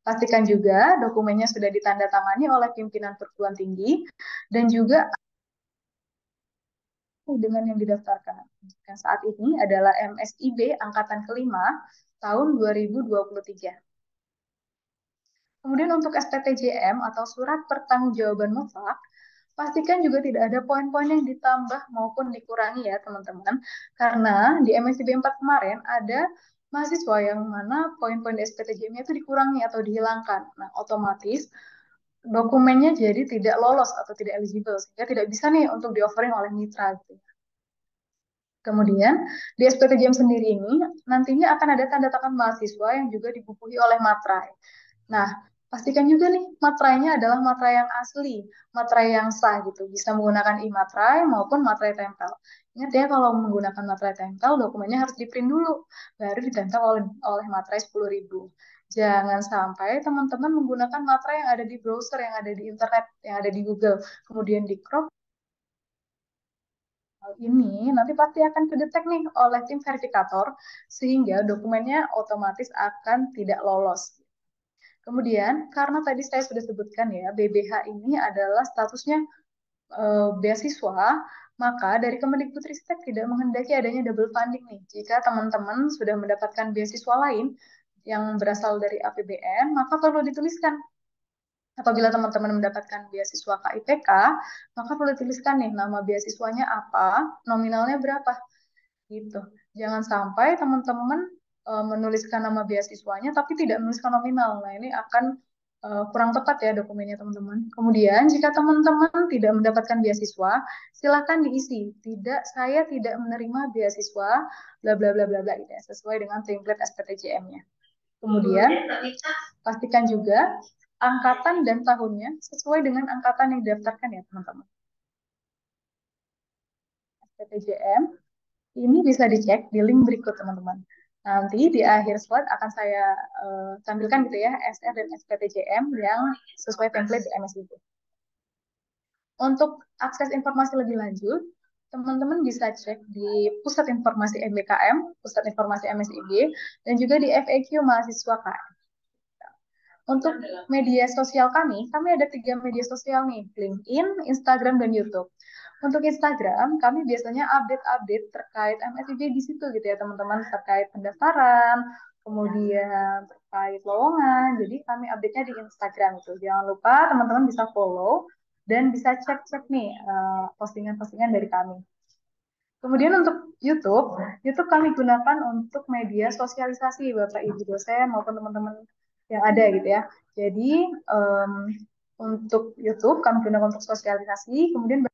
Pastikan juga dokumennya sudah ditandatangani oleh pimpinan perguruan tinggi dan juga dengan yang didaftarkan. Yang saat ini adalah MSIB angkatan kelima tahun 2023. Kemudian untuk SPTJM atau surat pertanggungjawaban mutlak, Pastikan juga tidak ada poin-poin yang ditambah maupun dikurangi ya teman-teman. Karena di MSIB 4 kemarin ada mahasiswa yang mana poin-poin di SPTJM-nya itu dikurangi atau dihilangkan. Nah, otomatis dokumennya jadi tidak lolos atau tidak eligible, sehingga tidak bisa nih untuk di-offering oleh mitra gitu. Kemudian di SPTJM sendiri ini nantinya akan ada tanda tangan mahasiswa yang juga dibubuhi oleh materai. Nah, pastikan juga nih materainya adalah materai yang asli, materai yang sah gitu. Bisa menggunakan e-materai maupun materai tempel. Ingat ya, kalau menggunakan materai tempel, dokumennya harus di-print dulu, baru ditempel oleh materai 10.000. Jangan sampai teman-teman menggunakan materai yang ada di browser, yang ada di internet, yang ada di Google, kemudian di-crop. Hal ini nanti pasti akan kedetek nih oleh tim verifikator, sehingga dokumennya otomatis akan tidak lolos. Kemudian, karena tadi saya sudah sebutkan ya, BBH ini adalah statusnya beasiswa, maka dari Kemendikbudristek tidak menghendaki adanya double funding nih. Jika teman-teman sudah mendapatkan beasiswa lain yang berasal dari APBN, maka perlu dituliskan. Apabila teman-teman mendapatkan beasiswa KIPK, maka perlu dituliskan nih nama beasiswanya apa, nominalnya berapa, gitu. Jangan sampai teman-teman menuliskan nama beasiswanya tapi tidak menuliskan nominal. Nah, ini akan kurang tepat ya dokumennya teman-teman. Kemudian jika teman-teman tidak mendapatkan beasiswa, silakan diisi. Saya tidak menerima beasiswa bla bla bla bla bla gitu ya, sesuai dengan template SPTJM-nya. Kemudian pastikan juga angkatan dan tahunnya sesuai dengan angkatan yang didaftarkan ya teman-teman. SPTJM ini bisa dicek di link berikut teman-teman. Nanti di akhir slide akan saya tampilkan gitu ya SR dan SPTJM yang sesuai template di MSIB. Untuk akses informasi lebih lanjut, teman-teman bisa cek di Pusat Informasi MBKM, Pusat Informasi MSIB, dan juga di FAQ mahasiswa KM. Untuk media sosial kami ada 3 media sosial nih, LinkedIn, Instagram, dan YouTube. Untuk Instagram, kami biasanya update-update terkait MSIB di situ gitu ya teman-teman, terkait pendaftaran, kemudian terkait lowongan. Jadi kami update-nya di Instagram itu. Jangan lupa teman-teman bisa follow dan bisa cek-cek nih postingan-postingan dari kami. Kemudian untuk YouTube kami gunakan untuk media sosialisasi Bapak Ibu dosen maupun teman-teman yang ada gitu ya. Jadi untuk YouTube kami gunakan untuk sosialisasi, kemudian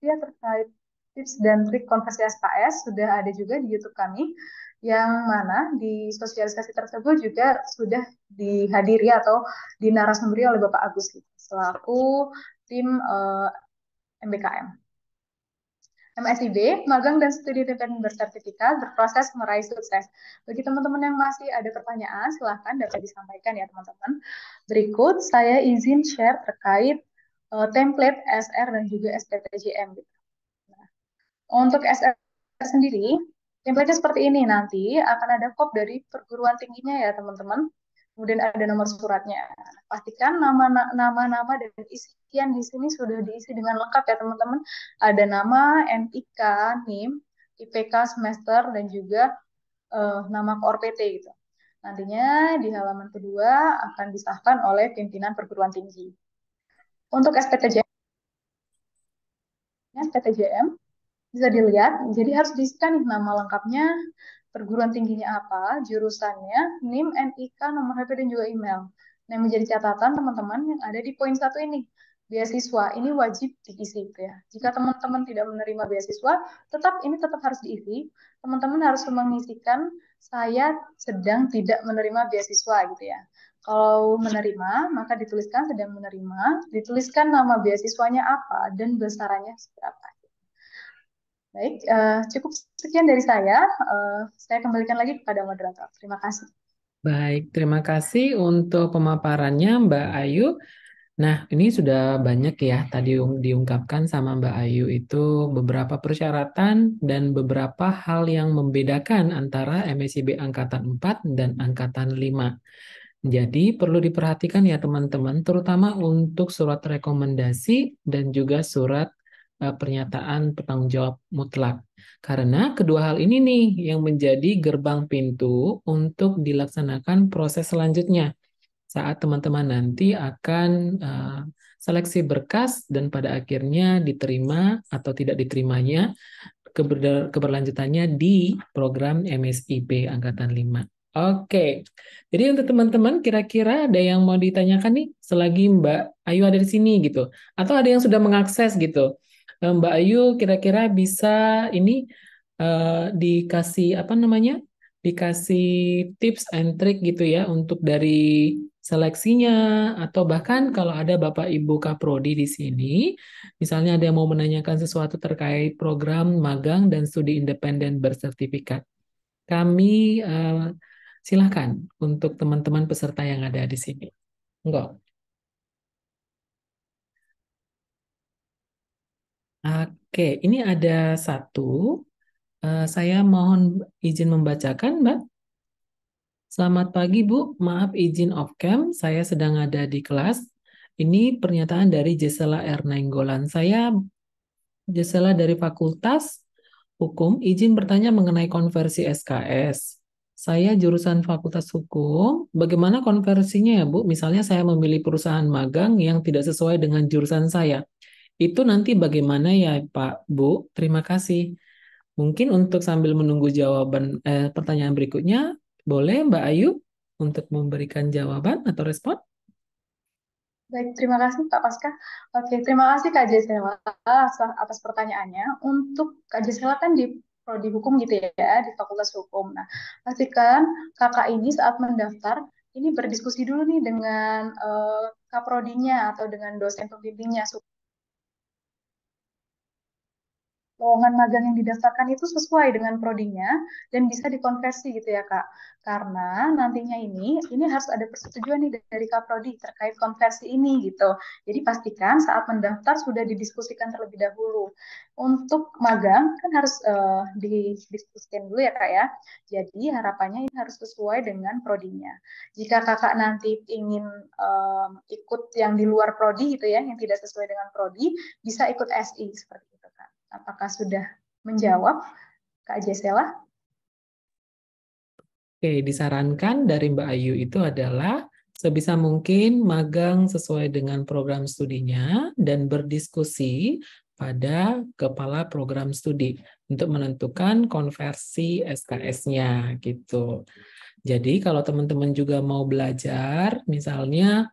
terkait tips dan trik konversi SKS sudah ada juga di YouTube kami, yang mana di sosialisasi tersebut juga sudah dihadiri atau dinarasumberkan oleh Bapak Agus selaku tim MBKM. MSIB, magang dan studi independen bersertifikat berproses meraih sukses. Bagi teman-teman yang masih ada pertanyaan, silahkan dapat disampaikan ya teman-teman. Berikut saya izin share terkait template SR dan juga SPTJM. Nah, untuk SR sendiri, template-nya seperti ini. Nanti akan ada kop dari perguruan tingginya ya teman-teman. Kemudian ada nomor suratnya. Pastikan nama-nama dan isian di sini sudah diisi dengan lengkap ya teman-teman. Ada nama, NIK, NIM, IPK semester, dan juga nama KOR PT gitu. Nantinya di halaman kedua akan disahkan oleh pimpinan perguruan tinggi. Untuk SPTJM bisa dilihat, jadi harus diisikan nih nama lengkapnya, perguruan tingginya apa, jurusannya, NIM, NIK, nomor HP, dan juga email. Nah, yang menjadi catatan teman-teman yang ada di poin 1 ini, beasiswa ini wajib diisi gitu ya. Jika teman-teman tidak menerima beasiswa, ini tetap harus diisi. Teman-teman harus mengisikan saya sedang tidak menerima beasiswa gitu ya. Kalau menerima, maka dituliskan sedang menerima, dituliskan nama beasiswanya apa dan besarannya seberapa. Baik, cukup sekian dari saya. Saya kembalikan lagi kepada moderator. Terima kasih. Baik, terima kasih untuk pemaparannya Mbak Ayu. Nah, ini sudah banyak ya tadi diungkapkan sama Mbak Ayu itu beberapa persyaratan dan beberapa hal yang membedakan antara MSIB Angkatan 4 dan Angkatan 5. Jadi perlu diperhatikan ya teman-teman, terutama untuk surat rekomendasi dan juga surat pernyataan bertanggung jawab mutlak. Karena kedua hal ini nih yang menjadi gerbang pintu untuk dilaksanakan proses selanjutnya. saat teman-teman nanti akan seleksi berkas dan pada akhirnya diterima atau tidak diterimanya keberlanjutannya di program MSIP Angkatan 5. Oke, jadi untuk teman-teman kira-kira ada yang mau ditanyakan nih selagi Mbak Ayu ada di sini gitu, atau ada yang sudah mengakses gitu. Mbak Ayu kira-kira bisa ini dikasih apa namanya? Dikasih tips and trick gitu ya untuk dari seleksinya, atau bahkan kalau ada Bapak Ibu Kaprodi di sini, misalnya ada yang mau menanyakan sesuatu terkait program magang dan studi independen bersertifikat. Kami silahkan untuk teman-teman peserta yang ada di sini. Enggak. Oke, ini ada satu. Saya mohon izin membacakan, Mbak. Selamat pagi, Bu. Maaf izin off cam, saya sedang ada di kelas. Ini pernyataan dari Jesela R. Nainggolan. Saya Jesela dari Fakultas Hukum, izin bertanya mengenai konversi SKS. Saya jurusan Fakultas Hukum, bagaimana konversinya ya Bu? Misalnya saya memilih perusahaan magang yang tidak sesuai dengan jurusan saya. Itu nanti bagaimana ya Pak, Bu? Terima kasih. Mungkin untuk sambil menunggu jawaban pertanyaan berikutnya, boleh Mbak Ayu untuk memberikan jawaban atau respon? Baik, terima kasih Kak Pasca. Oke, terima kasih Kak Jesela atas pertanyaannya. Untuk Kak Jesela kan di Prodi Hukum gitu ya, di Fakultas Hukum. Nah, pastikan kakak ini saat mendaftar, ini berdiskusi dulu nih dengan Kaprodinya atau dengan dosen pembimbingnya, lowongan magang yang didaftarkan itu sesuai dengan prodinya dan bisa dikonversi gitu ya Kak. Karena nantinya ini harus ada persetujuan nih dari Kaprodi terkait konversi ini gitu. Jadi pastikan saat mendaftar sudah didiskusikan terlebih dahulu. Untuk magang kan harus didiskusikan dulu ya Kak ya. Jadi harapannya ini harus sesuai dengan prodinya. Jika Kakak nanti ingin ikut yang di luar prodi gitu ya, yang tidak sesuai dengan prodi, bisa ikut SI seperti itu Kak. Apakah sudah menjawab Kak Jesela? Oke, disarankan dari Mbak Ayu itu adalah sebisa mungkin magang sesuai dengan program studinya dan berdiskusi pada kepala program studi untuk menentukan konversi SKS-nya gitu. Jadi kalau teman-teman juga mau belajar, misalnya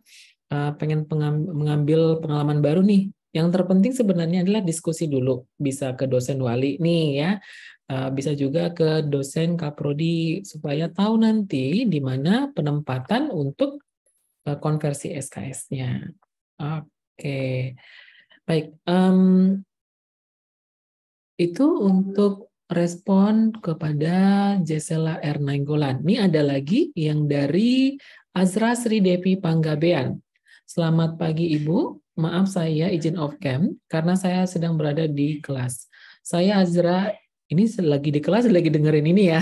pengen mengambil pengalaman baru nih, yang terpenting sebenarnya adalah diskusi dulu. Bisa ke dosen wali nih ya, bisa juga ke dosen Kaprodi supaya tahu nanti di mana penempatan untuk konversi SKS-nya. Oke, baik. Itu untuk respon kepada Jesela R. Nainggolan. Ini ada lagi yang dari Azra Sri Devi Panggabean. Selamat pagi Ibu. Maaf saya izin off cam karena saya sedang berada di kelas. Saya Azra, ini lagi di kelas, lagi dengerin ini ya.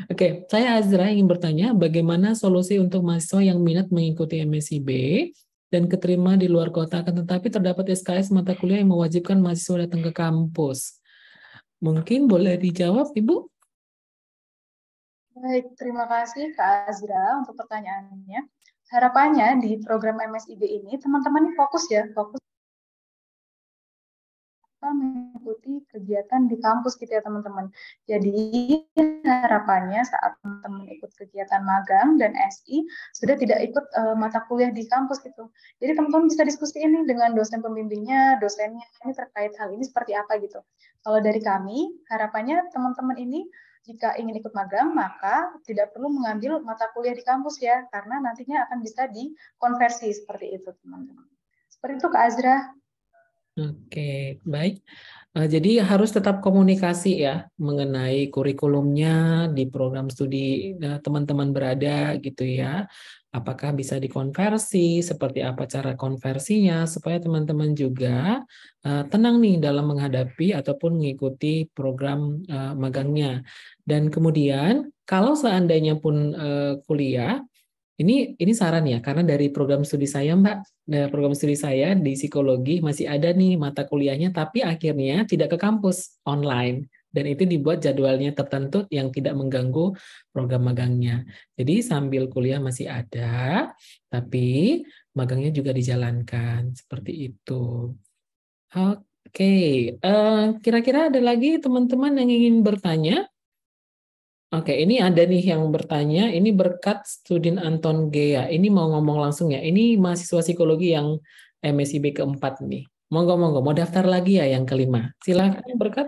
Oke, saya Azra ingin bertanya bagaimana solusi untuk mahasiswa yang minat mengikuti MSIB dan keterima di luar kota, akan tetapi terdapat SKS mata kuliah yang mewajibkan mahasiswa datang ke kampus. Mungkin boleh dijawab, Ibu? Baik, terima kasih Kak Azra untuk pertanyaannya. Harapannya di program MSIB ini teman-teman fokus mengikuti kegiatan di kampus gitu ya teman-teman. Jadi harapannya saat teman-teman ikut kegiatan magang dan SI sudah tidak ikut mata kuliah di kampus gitu. Jadi teman-teman bisa diskusi ini dengan dosen pembimbingnya, dosennya ini terkait hal ini seperti apa gitu. Kalau dari kami harapannya teman-teman ini jika ingin ikut magang, maka tidak perlu mengambil mata kuliah di kampus ya, karena nantinya akan bisa dikonversi seperti itu, teman-teman. Seperti itu, Kak Azra. Oke, baik. Jadi harus tetap komunikasi ya mengenai kurikulumnya di program studi teman-teman berada gitu ya. Apakah bisa dikonversi, seperti apa cara konversinya, supaya teman-teman juga tenang nih dalam menghadapi ataupun mengikuti program magangnya. Dan kemudian kalau seandainya pun kuliah, ini saran ya, karena dari program studi saya Mbak, program studi saya di psikologi masih ada nih mata kuliahnya, tapi akhirnya tidak ke kampus, online. Dan itu dibuat jadwalnya tertentu yang tidak mengganggu program magangnya. Jadi sambil kuliah masih ada, tapi magangnya juga dijalankan seperti itu. Oke, kira-kira ada lagi teman-teman yang ingin bertanya? Oke, ini ada nih yang bertanya. Ini berkat Studin Anton Gea. Ini mau ngomong langsung ya. Ini mahasiswa psikologi yang MSIB keempat nih. Monggo, mau daftar lagi ya yang kelima. Silakan berkat.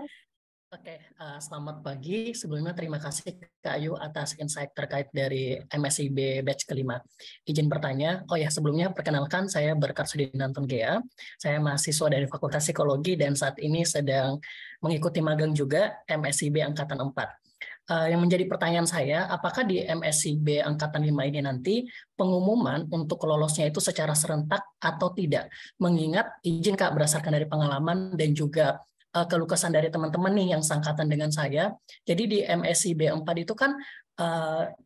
Oke, selamat pagi. Sebelumnya terima kasih Kak Ayu atas insight terkait dari MSIB batch kelima. Izin bertanya, oh ya sebelumnya perkenalkan saya Berkat Sudin Anton Gea. Saya mahasiswa dari Fakultas Psikologi dan saat ini sedang mengikuti magang juga MSIB Angkatan 4. Yang menjadi pertanyaan saya, apakah di MSIB Angkatan 5 ini nanti pengumuman untuk lolosnya itu secara serentak atau tidak? Mengingat izin Kak berdasarkan dari pengalaman dan juga keluh kesah dari teman-teman nih yang sangkatan dengan saya. Jadi di MSIB 4 itu kan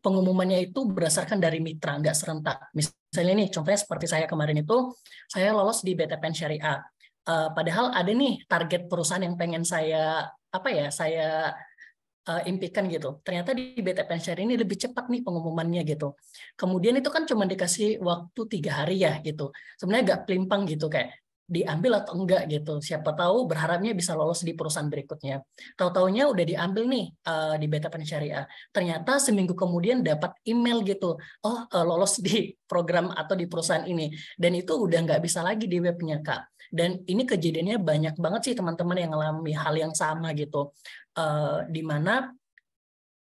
pengumumannya itu berdasarkan dari mitra, nggak serentak. Misalnya nih, contohnya seperti saya kemarin itu, saya lolos di BTPN Syariah. Padahal ada nih target perusahaan yang pengen saya impikan gitu. Ternyata di BTPN Syariah ini lebih cepat nih pengumumannya gitu. Kemudian itu kan cuma dikasih waktu 3 hari ya gitu. Sebenarnya agak pelimpang gitu kayak diambil atau enggak gitu. Siapa tahu berharapnya bisa lolos di perusahaan berikutnya. Tahu-taunya udah diambil nih di BTPN Syariah. Ternyata seminggu kemudian dapat email gitu. Oh, lolos di program atau di perusahaan ini. Dan itu udah nggak bisa lagi di webnya, Kak. Dan ini kejadiannya banyak banget sih teman-teman yang mengalami hal yang sama gitu. Di mana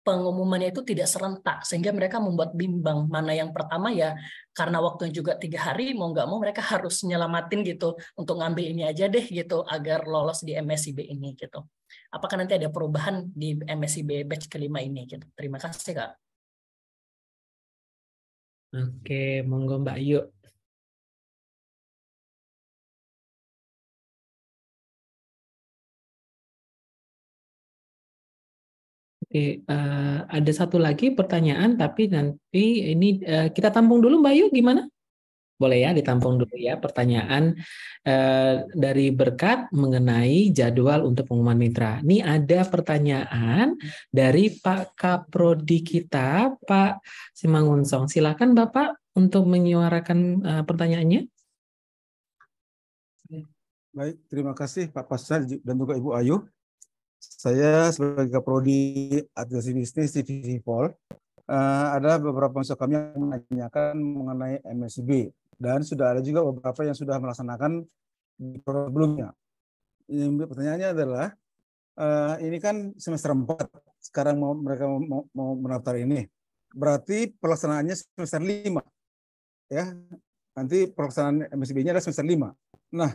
pengumumannya itu tidak serentak sehingga mereka membuat bimbang mana yang pertama ya karena waktunya juga 3 hari mau nggak mau mereka harus nyelamatin gitu untuk ngambil ini aja deh gitu agar lolos di MSIB ini gitu. Apakah nanti ada perubahan di MSIB batch kelima ini gitu? Terima kasih Kak. Oke, monggo Mbak Ayu. Oke, ada satu lagi pertanyaan, tapi nanti ini kita tampung dulu, Mbak Yu, gimana? Boleh ya, ditampung dulu ya pertanyaan dari Berkat mengenai jadwal untuk pengumuman mitra. Ini ada pertanyaan dari Pak Kaprodi kita, Pak Simangunsong. Silakan Bapak untuk menyuarakan pertanyaannya. Baik, terima kasih Pak Pasal dan juga Ibu Ayu. Saya sebagai Kaprodi Administrasi Bisnis Divisi Pol, ada beberapa mahasiswa kami yang menanyakan mengenai MSIB dan sudah ada juga beberapa yang sudah melaksanakan di program sebelumnya. Pertanyaannya adalah, ini kan semester 4, sekarang mereka mau mendaftar ini, berarti pelaksanaannya semester 5, ya? Nanti pelaksanaan MSIB-nya adalah semester 5. Nah,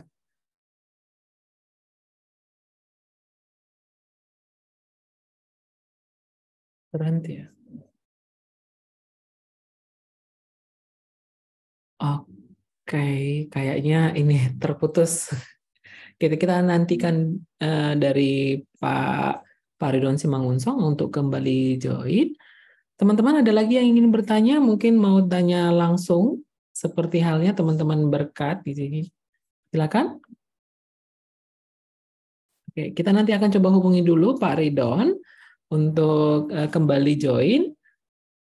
Berhenti ya. Oke, kayaknya ini terputus. Kita nantikan dari Pak Ridwan Simangunsong untuk kembali join. Teman-teman ada lagi yang ingin bertanya? Mungkin mau tanya langsung, seperti halnya teman-teman Berkat di sini. Silakan. Oke, kita nanti akan coba hubungi dulu Pak Ridwan untuk kembali join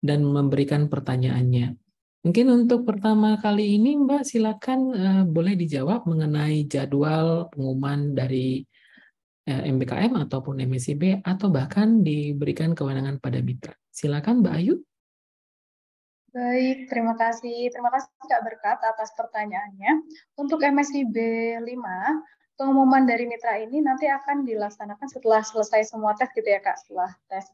dan memberikan pertanyaannya. Mungkin untuk pertama kali ini Mbak silakan boleh dijawab mengenai jadwal pengumuman dari MBKM ataupun MSIB atau bahkan diberikan kewenangan pada mitra. Silakan Mbak Ayu. Baik, terima kasih. Terima kasih Kak Berkat atas pertanyaannya. Untuk MSIB 5, pengumuman dari mitra ini nanti akan dilaksanakan setelah selesai semua tes gitu ya Kak, setelah tes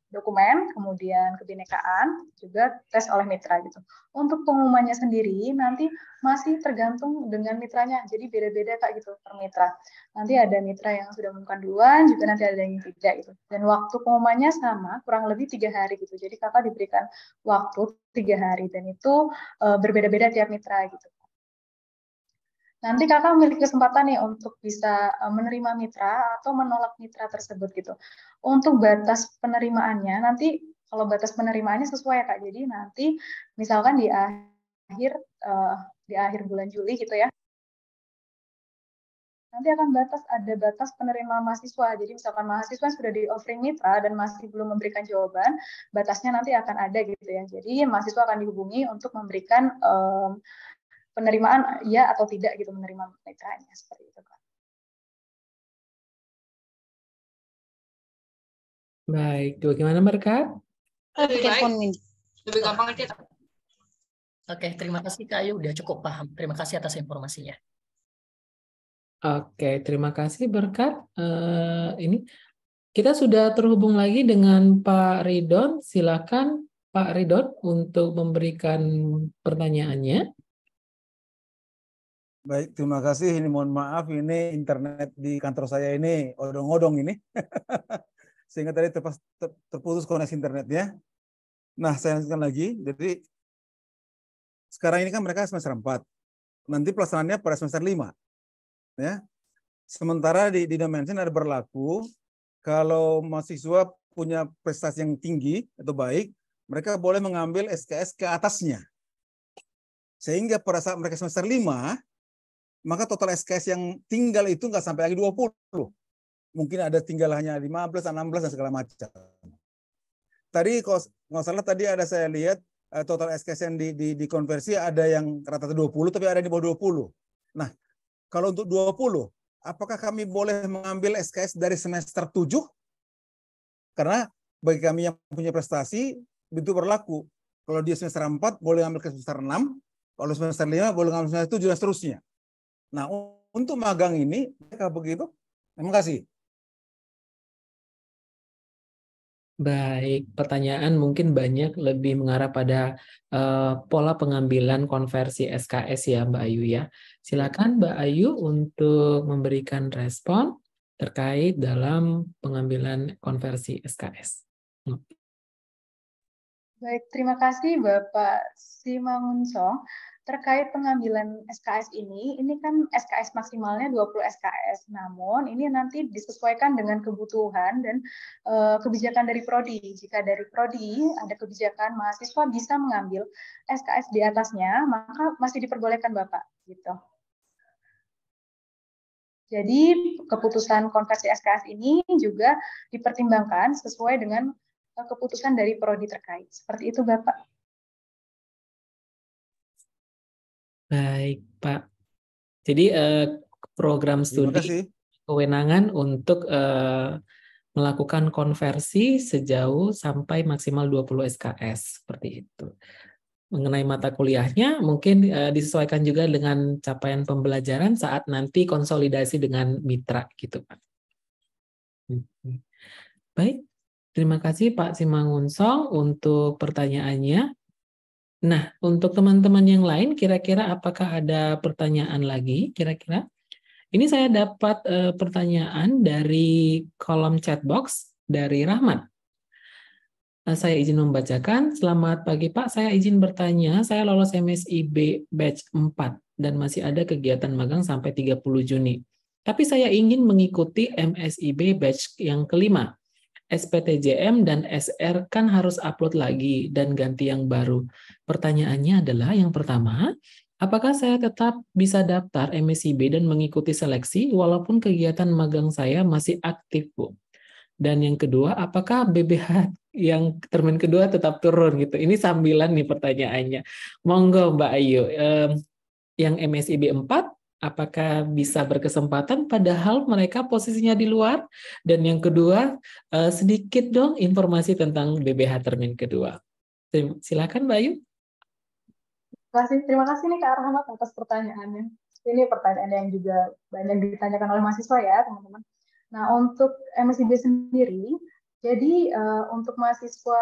dokumen, kemudian kebinekaan, juga tes oleh mitra gitu. Untuk pengumumannya sendiri nanti masih tergantung dengan mitranya, jadi beda-beda Kak gitu per mitra. Nanti ada mitra yang sudah mengumumkan duluan, juga nanti ada yang tidak gitu. Dan waktu pengumumannya sama, kurang lebih 3 hari gitu. Jadi Kakak diberikan waktu 3 hari dan itu berbeda-beda tiap mitra gitu. Nanti Kakak memiliki kesempatan nih untuk bisa menerima mitra atau menolak mitra tersebut gitu. Untuk batas penerimaannya, nanti kalau batas penerimaannya sesuai ya Kak, jadi nanti misalkan di akhir bulan Juli gitu ya, nanti akan ada batas penerimaan mahasiswa. Jadi misalkan mahasiswa sudah di offering mitra dan masih belum memberikan jawaban, batasnya nanti akan ada gitu ya. Jadi mahasiswa akan dihubungi untuk memberikan penerimaan ya atau tidak gitu, menerima mitranya seperti itu, Kak. Baik, bagaimana Berkat? Lebih gampang aja. Oke, terima kasih Kak Ayu, udah cukup paham. Terima kasih atas informasinya. Oke, terima kasih Berkat. Ini kita sudah terhubung lagi dengan Pak Ridon. Silakan Pak Ridon untuk memberikan pertanyaannya. Baik, terima kasih. Ini mohon maaf, ini internet di kantor saya ini odong-odong ini. Sehingga tadi terputus koneksi internetnya. Nah, saya lanjutkan lagi. Jadi, sekarang ini kan mereka semester 4. Nanti pelaksanaannya pada semester 5. Ya. Sementara di Dimension ada berlaku, kalau mahasiswa punya prestasi yang tinggi atau baik, mereka boleh mengambil SKS ke atasnya. Sehingga pada saat mereka semester 5, maka total SKS yang tinggal itu nggak sampai lagi 20. Mungkin ada tinggal hanya 15, 16, dan segala macam. Tadi kalau nggak salah tadi ada saya lihat total SKS yang dikonversi ada yang rata-rata 20, tapi ada di bawah 20. Nah, kalau untuk 20, apakah kami boleh mengambil SKS dari semester 7? Karena bagi kami yang punya prestasi, itu berlaku. Kalau dia semester 4, boleh ambil ke semester 6. Kalau semester 5, boleh ambil semester 7, dan seterusnya. Nah, untuk magang ini, mereka begitu. Terima kasih. Baik, pertanyaan mungkin banyak lebih mengarah pada pola pengambilan konversi SKS ya Mbak Ayu ya. Silakan Mbak Ayu untuk memberikan respon terkait dalam pengambilan konversi SKS. Baik, terima kasih Bapak Simangunsong. Terkait pengambilan SKS ini kan SKS maksimalnya 20 SKS. Namun ini nanti disesuaikan dengan kebutuhan dan kebijakan dari prodi. Jika dari prodi ada kebijakan mahasiswa bisa mengambil SKS di atasnya, maka masih diperbolehkan Bapak gitu. Jadi keputusan konversi SKS ini juga dipertimbangkan sesuai dengan keputusan dari prodi terkait. Seperti itu Bapak. Baik, Pak. Jadi program studi kewenangan untuk melakukan konversi sejauh sampai maksimal 20 SKS seperti itu. Mengenai mata kuliahnya mungkin disesuaikan juga dengan capaian pembelajaran saat nanti konsolidasi dengan mitra gitu, Pak. Baik, terima kasih Pak Simangunsong untuk pertanyaannya. Nah, untuk teman-teman yang lain, kira-kira apakah ada pertanyaan lagi? Kira-kira? Ini saya dapat pertanyaan dari kolom chat box dari Rahmat. Saya izin membacakan. Selamat pagi Pak, saya izin bertanya. Saya lolos MSIB batch 4 dan masih ada kegiatan magang sampai 30 Juni. Tapi saya ingin mengikuti MSIB batch yang kelima. SPTJM dan SR kan harus upload lagi dan ganti yang baru. Pertanyaannya adalah yang pertama, apakah saya tetap bisa daftar MSIB dan mengikuti seleksi walaupun kegiatan magang saya masih aktif, Bu? Dan yang kedua, apakah BBH yang termin kedua tetap turun gitu? Ini sambilan nih pertanyaannya. Monggo Mbak Ayu, yang MSIB 4 apakah bisa berkesempatan padahal mereka posisinya di luar? Dan yang kedua, sedikit dong informasi tentang BBH termin kedua. Silakan Mbak Ayu. Terima kasih nih Kak Rahmat atas pertanyaannya. Ini pertanyaan yang juga banyak ditanyakan oleh mahasiswa ya teman-teman. Nah untuk MSIB sendiri, jadi untuk mahasiswa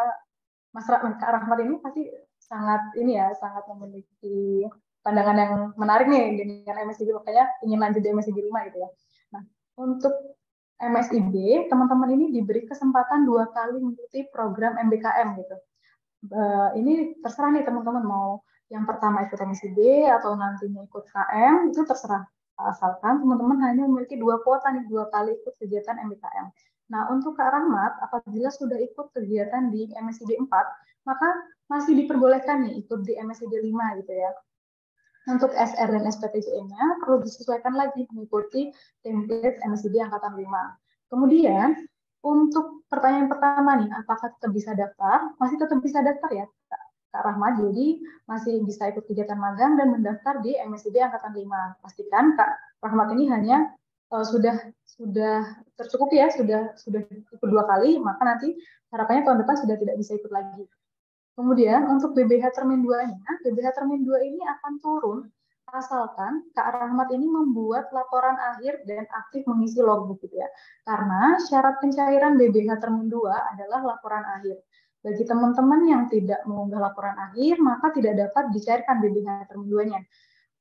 Kak Rahmat ini pasti sangat memiliki pandangan yang menarik nih dengan MSIB, makanya ingin lanjut di MSIB 5 gitu ya. Nah, untuk MSIB, teman-teman ini diberi kesempatan 2 kali mengikuti program MBKM gitu. Ini terserah nih teman-teman mau yang pertama ikut MSIB atau nantinya ikut KM, itu terserah. Asalkan teman-teman hanya memiliki 2 kuota nih, 2 kali ikut kegiatan MBKM. Nah, untuk Kak Rahmat, apabila sudah ikut kegiatan di MSIB 4, maka masih diperbolehkan nih ikut di MSIB 5 gitu ya. Untuk SR dan SPTJM-nya perlu disesuaikan lagi mengikuti template MSIB Angkatan 5. Kemudian, untuk pertanyaan pertama nih, apakah tetap bisa daftar? Masih tetap bisa daftar ya, Kak Rahmat. Jadi masih bisa ikut kegiatan magang dan mendaftar di MSIB Angkatan 5. Pastikan Kak Rahmat ini hanya sudah tercukupi ya, sudah ikut 2 kali, maka nanti harapannya tahun depan sudah tidak bisa ikut lagi. Kemudian untuk BBH Termin 2-nya, BBH Termin 2 ini akan turun asalkan Kak Rahmat ini membuat laporan akhir dan aktif mengisi logbook gitu ya. Karena syarat pencairan BBH Termin 2 adalah laporan akhir. Bagi teman-teman yang tidak mengunggah laporan akhir, maka tidak dapat dicairkan BBH Termin 2-nya.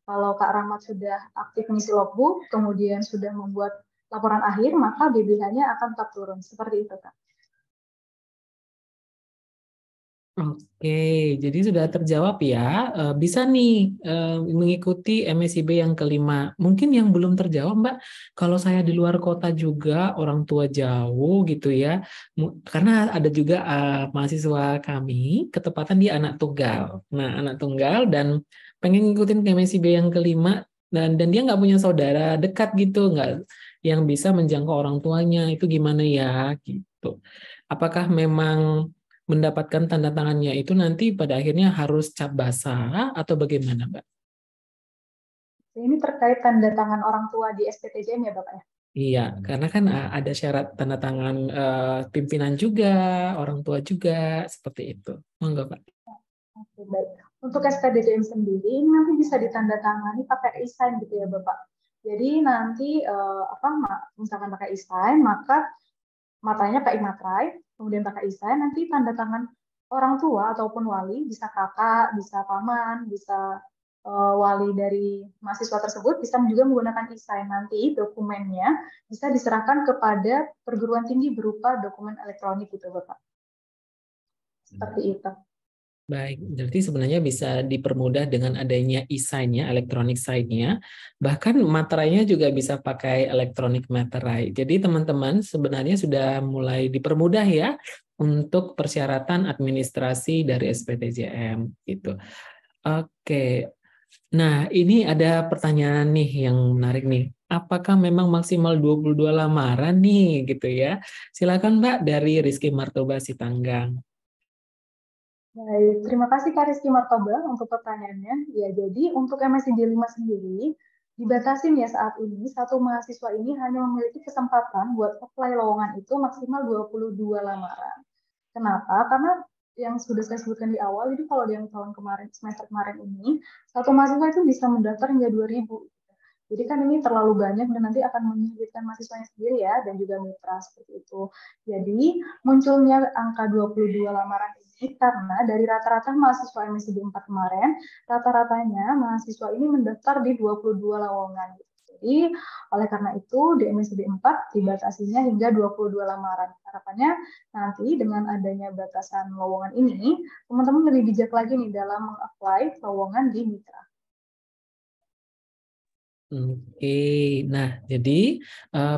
Kalau Kak Rahmat sudah aktif mengisi logbook, kemudian sudah membuat laporan akhir, maka BBH-nya akan tetap turun. Seperti itu, Kak. Oke, jadi sudah terjawab ya. Bisa nih mengikuti MSIB yang kelima. Mungkin yang belum terjawab, Mbak, kalau saya di luar kota juga, orang tua jauh gitu ya. Karena ada juga mahasiswa kami ketepatan di anak tunggal. Nah, anak tunggal dan pengen ngikutin MSIB yang kelima dan dia nggak punya saudara dekat gitu, nggak yang bisa menjangkau orang tuanya. Itu gimana ya gitu. Apakah memang mendapatkan tanda tangannya itu nanti pada akhirnya harus cap basah atau bagaimana, Mbak? Ini terkait tanda tangan orang tua di SPTJM ya, Bapak ya? Iya, karena kan ada syarat tanda tangan pimpinan juga, orang tua juga, seperti itu. Monggo, Pak. Oke, baik. Untuk SPTJM sendiri, ini nanti bisa ditandatangani pakai e-sign gitu ya, Bapak. Jadi nanti misalkan pakai e-sign, maka matanya pakai materai, kemudian pakai e-sign, nanti tanda tangan orang tua ataupun wali, bisa kakak, bisa paman, bisa wali dari mahasiswa tersebut, bisa juga menggunakan e-sign. Nanti dokumennya bisa diserahkan kepada perguruan tinggi berupa dokumen elektronik gitu, Bapak. Seperti itu. Baik, berarti sebenarnya bisa dipermudah dengan adanya e-sign-nya, electronic sign-nya, bahkan materainya juga bisa pakai electronic materai. Jadi teman-teman sebenarnya sudah mulai dipermudah ya untuk persyaratan administrasi dari SPTJM gitu. Oke. Nah, ini ada pertanyaan nih yang menarik nih. Apakah memang maksimal 22 lamaran nih gitu ya? Silakan Mbak dari Rizky Martoba Sitanggang. Baik, terima kasih Kak Rizky Martoba untuk pertanyaannya. Ya, jadi untuk MSID 5 sendiri, dibatasin ya saat ini, satu mahasiswa ini hanya memiliki kesempatan buat apply lowongan itu maksimal 22 lamaran. Kenapa? Karena yang sudah saya sebutkan di awal, jadi kalau yang tahun kemarin, semester kemarin ini, satu mahasiswa itu bisa mendaftar hingga 2.000. Jadi kan ini terlalu banyak dan nanti akan menyulitkan mahasiswanya sendiri ya, dan juga mitra seperti itu. Jadi munculnya angka 22 lamaran ini karena dari rata-rata mahasiswa MSID 4 kemarin, rata-ratanya mahasiswa ini mendaftar di 22 lowongan. Jadi oleh karena itu di MSID 4 dibatasinya hingga 22 lamaran. Harapannya nanti dengan adanya batasan lowongan ini, teman-teman lebih bijak lagi nih dalam meng-apply lowongan di mitra. Oke, nah jadi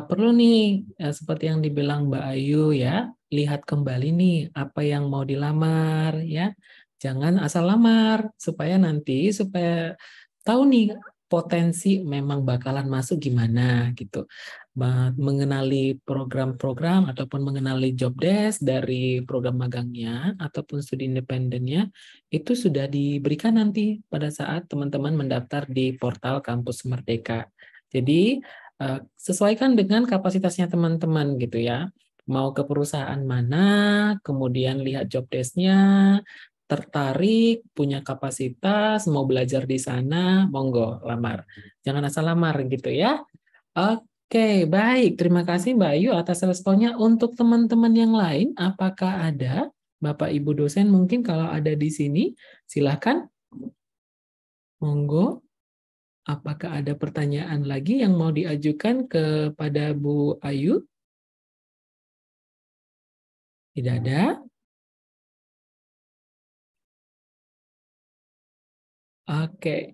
perlu nih seperti yang dibilang Mbak Ayu ya, lihat kembali nih apa yang mau dilamar ya, jangan asal lamar supaya tahu nih potensi memang bakalan masuk gimana gitu, mengenali program-program ataupun mengenali job desk dari program magangnya ataupun studi independennya itu sudah diberikan nanti pada saat teman-teman mendaftar di portal Kampus Merdeka. Jadi sesuaikan dengan kapasitasnya teman-teman gitu ya. Mau ke perusahaan mana, kemudian lihat job desk-nya, tertarik, punya kapasitas, mau belajar di sana, monggo lamar. Jangan asal lamar gitu ya. Oke, baik. Terima kasih Mbak Ayu atas responnya. Untuk teman-teman yang lain, apakah ada Bapak Ibu dosen mungkin kalau ada di sini, silakan. Monggo. Apakah ada pertanyaan lagi yang mau diajukan kepada Bu Ayu? Tidak ada? Oke,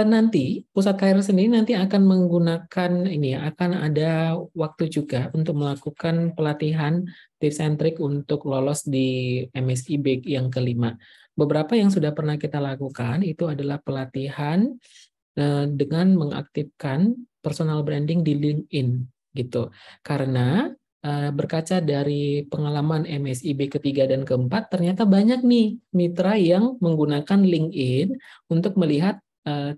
nanti Pusat KR sendiri nanti akan menggunakan ini ya, akan ada waktu juga untuk melakukan pelatihan tips and trick untuk lolos di MSIB yang kelima. beberapa yang sudah pernah kita lakukan itu adalah pelatihan dengan mengaktifkan personal branding di LinkedIn gitu. Karena berkaca dari pengalaman MSIB ketiga dan keempat, ternyata banyak nih mitra yang menggunakan LinkedIn untuk melihat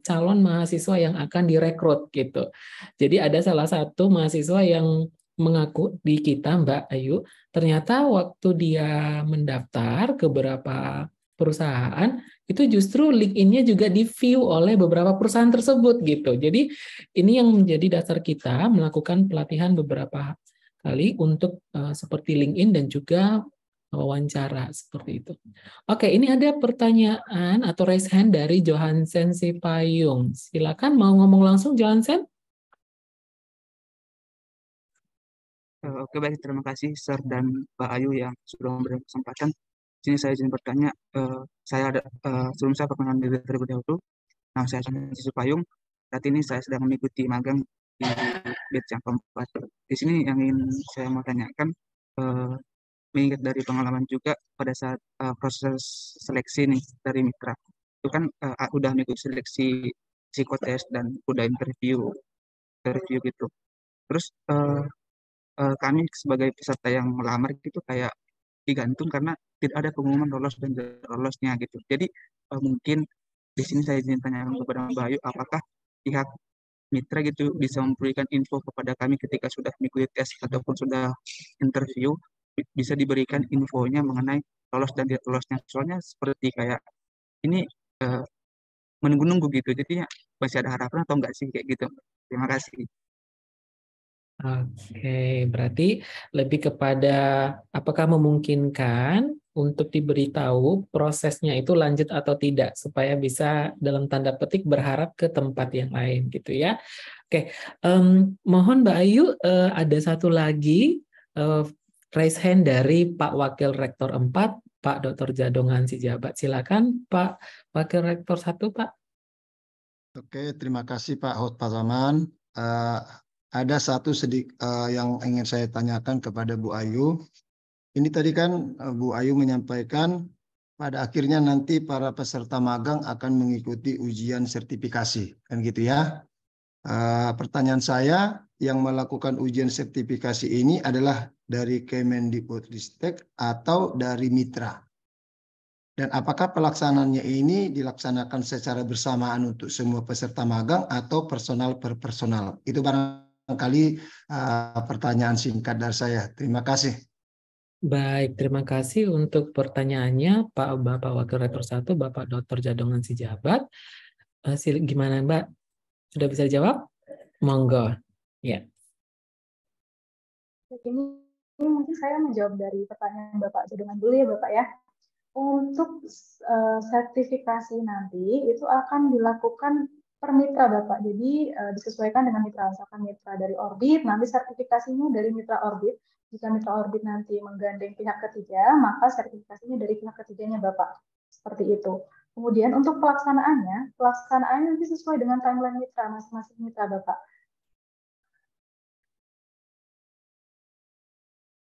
calon mahasiswa yang akan direkrut gitu. Jadi ada salah satu mahasiswa yang mengaku di kita, Mbak Ayu, ternyata waktu dia mendaftar ke beberapa perusahaan, itu justru LinkedIn-nya juga di-view oleh beberapa perusahaan tersebut gitu. Jadi ini yang menjadi dasar kita melakukan pelatihan beberapa kali untuk seperti LinkedIn dan juga wawancara seperti itu. Oke, ini ada pertanyaan atau raise hand dari Johansen Sipayung. Silakan mau ngomong langsung Johansen. Oke, baik, terima kasih Sir dan Pak Ayu yang sudah memberikan kesempatan. Sini saya izin bertanya, saya ada sebelum saya perkenalan diri terlebih dahulu. Nama saya Johansen Sipayung. Saat ini saya sedang mengikuti magang di batch yang keempat. Di sini yang ingin saya mau tanyakan, mengingat dari pengalaman juga pada saat proses seleksi nih dari mitra, itu kan udah mengikuti seleksi psikotes dan udah interview gitu. Terus kami sebagai peserta yang melamar gitu kayak digantung karena tidak ada pengumuman lolos dan tidak lolosnya gitu. Jadi mungkin di sini saya ingin tanyakan kepada Mbak Ayu, apakah pihak mitra gitu bisa memberikan info kepada kami ketika sudah mengikuti tes ataupun sudah interview, bisa diberikan infonya mengenai lolos dan tidak lolosnya. Soalnya seperti kayak ini menunggu-nunggu gitu, jadinya masih ada harapan atau enggak sih kayak gitu. Terima kasih. Oke, berarti lebih kepada apakah memungkinkan untuk diberitahu prosesnya itu lanjut atau tidak, supaya bisa dalam tanda petik berharap ke tempat yang lain gitu ya. Oke, mohon Mbak Ayu, ada satu lagi raise hand dari Pak Wakil Rektor 4, Pak Dr. Jadongan Sijabat. Silakan Pak Wakil Rektor 1, Pak. Oke, terima kasih Pak Hot Pasaman. Ada satu yang ingin saya tanyakan kepada Bu Ayu. Ini tadi kan Bu Ayu menyampaikan pada akhirnya nanti para peserta magang akan mengikuti ujian sertifikasi, kan gitu ya. Pertanyaan saya, yang melakukan ujian sertifikasi ini adalah dari Kemendikbudristek atau dari mitra? Dan apakah pelaksanaannya ini dilaksanakan secara bersamaan untuk semua peserta magang atau personal per personal? Itu barangkali pertanyaan singkat dari saya. Terima kasih. Baik, terima kasih untuk pertanyaannya Bapak Wakil Rektor 1, Bapak Dr. Jadongan Sijabat. Gimana Mbak? Sudah bisa jawab? Monggo. Ya. Ini mungkin saya menjawab dari pertanyaan Bapak Jadongan dulu ya Bapak ya. Untuk sertifikasi nanti itu akan dilakukan per mitra Bapak. Jadi disesuaikan dengan mitra. Misalkan mitra dari Orbit, nanti sertifikasinya dari mitra Orbit. Jika mitra Orbit nanti menggandeng pihak ketiga, maka sertifikasinya dari pihak ketiganya Bapak. Seperti itu. Kemudian untuk pelaksanaannya nanti sesuai dengan timeline mitra, masing-masing mitra Bapak.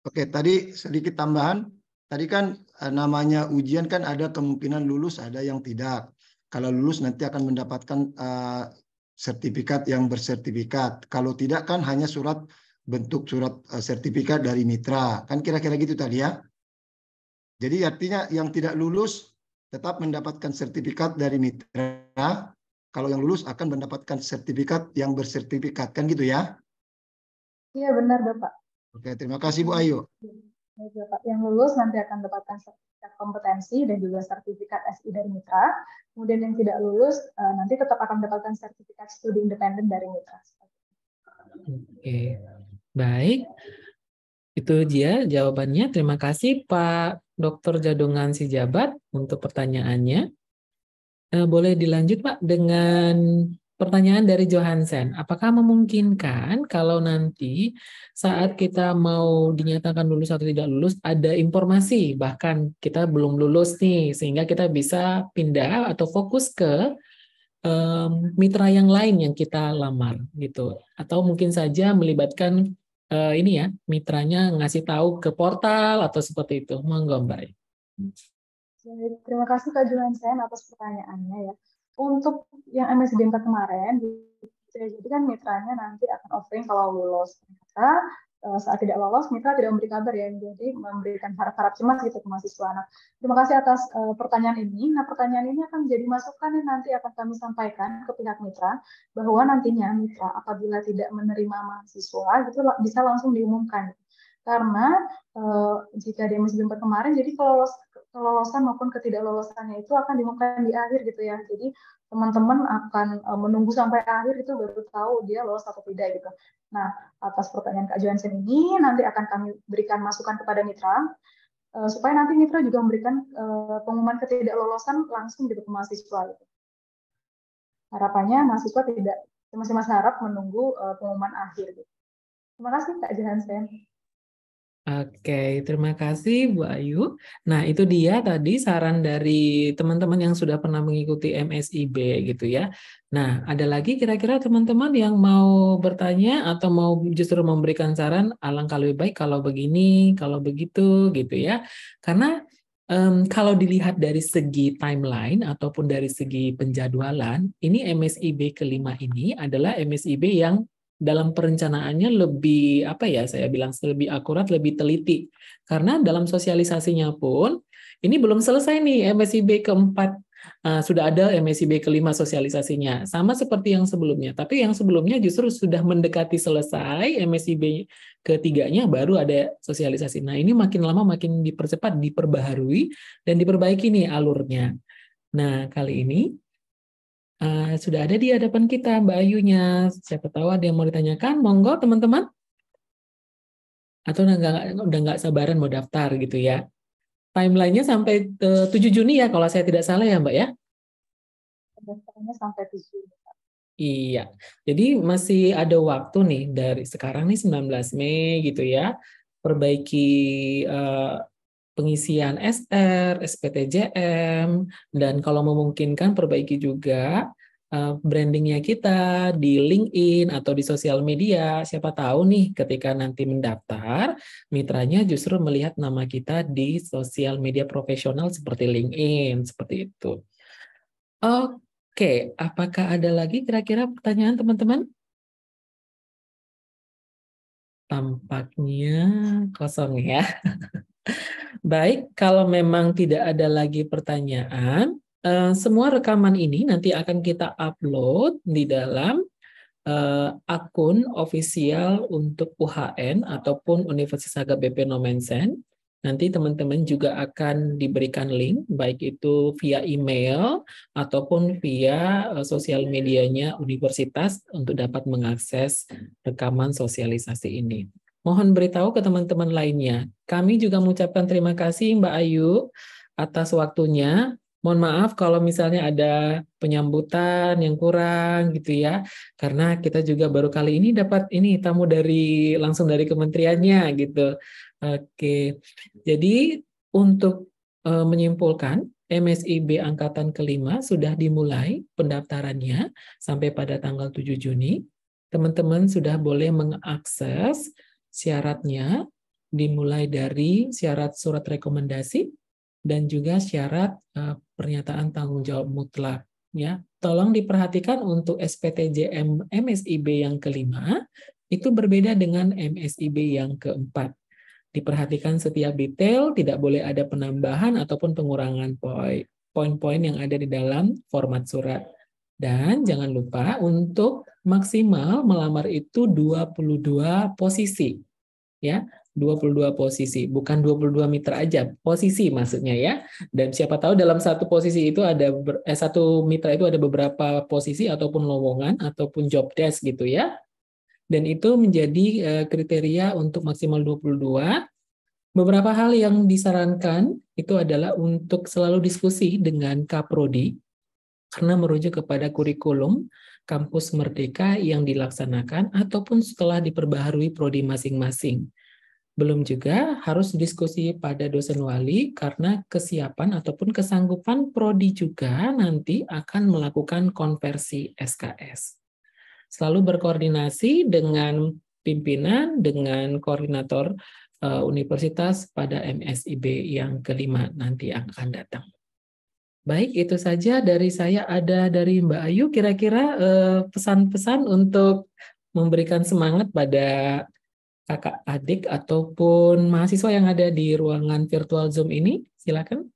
Oke, tadi sedikit tambahan. Tadi kan namanya ujian kan ada kemungkinan lulus, ada yang tidak. Kalau lulus nanti akan mendapatkan sertifikat yang bersertifikat. Kalau tidak kan hanya bentuk surat sertifikat dari mitra. Kan kira-kira gitu tadi ya. Jadi artinya yang tidak lulus tetap mendapatkan sertifikat dari mitra. Kalau yang lulus akan mendapatkan sertifikat yang bersertifikat. Kan gitu ya? Iya benar Bapak. Oke, terima kasih Bu Ayu. Bapak yang lulus nanti akan mendapatkan sertifikat kompetensi dan juga sertifikat SI dari mitra. Kemudian yang tidak lulus nanti tetap akan mendapatkan sertifikat studi independen dari mitra. Oke, baik. Itu dia jawabannya. Terima kasih Pak Dr. Jadongan Sijabat untuk pertanyaannya. Boleh dilanjut Pak dengan pertanyaan dari Johansen. Apakah memungkinkan kalau nanti saat kita mau dinyatakan lulus atau tidak lulus ada informasi bahkan kita belum lulus nih sehingga kita bisa pindah atau fokus ke mitra yang lain yang kita lamar gitu, atau mungkin saja melibatkan ini ya mitranya ngasih tahu ke portal atau seperti itu. Monggo Mbak. Baik, terima kasih Kak Johansen atas pertanyaannya ya. Untuk yang MSD 4 kemarin, jadi kan mitranya nanti akan offering kalau lulus. Ternyata saat tidak lolos, mitra tidak memberi kabar ya, jadi memberikan harap-harap cemas gitu ke mahasiswa. Nah, terima kasih atas pertanyaan ini. Nah, pertanyaan ini akan menjadi masukan yang nanti akan kami sampaikan ke pihak mitra, bahwa nantinya mitra apabila tidak menerima mahasiswa, gitu bisa langsung diumumkan. Karena jika di MSD 4 kemarin, jadi kelolosan maupun ketidaklolosannya itu akan diumumkan di akhir gitu ya. Jadi teman-teman akan menunggu sampai akhir itu baru tahu dia lolos atau tidak gitu. Nah, atas pertanyaan Kak Johansen ini nanti akan kami berikan masukan kepada mitra supaya nanti mitra juga memberikan pengumuman ketidaklolosan langsung gitu ke mahasiswa. Gitu. Harapannya mahasiswa tidak masih harap menunggu pengumuman akhir. Gitu. Terima kasih Kak Johansen. Oke, terima kasih Bu Ayu. Nah, itu dia tadi saran dari teman-teman yang sudah pernah mengikuti MSIB gitu ya. Nah, ada lagi kira-kira teman-teman yang mau bertanya atau mau justru memberikan saran, alangkah lebih baik kalau begini, kalau begitu gitu ya. Karena kalau dilihat dari segi timeline ataupun dari segi penjadwalan, ini MSIB kelima ini adalah MSIB yang dalam perencanaannya lebih saya bilang lebih akurat, lebih teliti. Karena dalam sosialisasinya pun ini belum selesai nih MSIB keempat. Sudah ada MSIB kelima sosialisasinya. Sama seperti yang sebelumnya. Tapi yang sebelumnya justru sudah mendekati selesai, MSIB ketiganya baru ada sosialisasi. Nah, ini makin lama makin dipercepat, diperbaharui, dan diperbaiki nih alurnya. Nah, kali ini sudah ada di hadapan kita Mbak Ayunya. Siapa tahu ada yang mau ditanyakan, monggo teman-teman. Atau udah nggak sabaran mau daftar gitu ya. Timeline-nya sampai 7 Juni ya kalau saya tidak salah ya Mbak ya. Daftarnya sampai 7 Juni. Iya, jadi masih ada waktu nih dari sekarang nih 19 Mei gitu ya. Perbaiki pengisian SR, SPTJM, dan kalau memungkinkan perbaiki juga brandingnya kita di LinkedIn atau di sosial media. Siapa tahu nih ketika nanti mendaftar, mitranya justru melihat nama kita di sosial media profesional seperti LinkedIn, seperti itu. Oke, apakah ada lagi kira-kira pertanyaan teman-teman? Tampaknya kosong ya. Baik, kalau memang tidak ada lagi pertanyaan, semua rekaman ini nanti akan kita upload di dalam akun official untuk UHN ataupun Universitas HKBP Nomensen. Nanti teman-teman juga akan diberikan link, baik itu via email ataupun via sosial medianya universitas untuk dapat mengakses rekaman sosialisasi ini. Mohon beritahu ke teman-teman lainnya. Kami juga mengucapkan terima kasih Mbak Ayu atas waktunya. Mohon maaf kalau misalnya ada penyambutan yang kurang gitu ya. Karena kita juga baru kali ini dapat tamu langsung dari kementeriannya gitu. Oke. Jadi untuk menyimpulkan, MSIB angkatan kelima sudah dimulai pendaftarannya sampai pada tanggal 7 Juni. Teman-teman sudah boleh mengakses syaratnya, dimulai dari syarat surat rekomendasi dan juga syarat pernyataan tanggung jawab mutlak. Ya, tolong diperhatikan untuk SPTJM MSIB yang kelima itu berbeda dengan MSIB yang keempat. Diperhatikan setiap detail, tidak boleh ada penambahan ataupun pengurangan poin-poin yang ada di dalam format surat. Dan jangan lupa untuk maksimal melamar itu 22 posisi. Ya, 22 posisi, bukan 22 mitra aja, posisi maksudnya ya. Dan siapa tahu dalam satu posisi itu satu mitra itu ada beberapa posisi ataupun lowongan ataupun job desk gitu ya. Dan itu menjadi kriteria untuk maksimal 22. Beberapa hal yang disarankan itu adalah untuk selalu diskusi dengan Kaprodi karena merujuk kepada kurikulum kampus Merdeka yang dilaksanakan ataupun setelah diperbaharui prodi masing-masing. Belum juga harus diskusi pada dosen wali karena kesiapan ataupun kesanggupan prodi juga nanti akan melakukan konversi SKS. Selalu berkoordinasi dengan pimpinan, dengan koordinator universitas pada MSIB yang kelima nanti yang akan datang. Baik, itu saja dari saya. Ada dari Mbak Ayu, kira-kira pesan-pesan untuk memberikan semangat pada kakak adik ataupun mahasiswa yang ada di ruangan virtual Zoom ini? Silakan.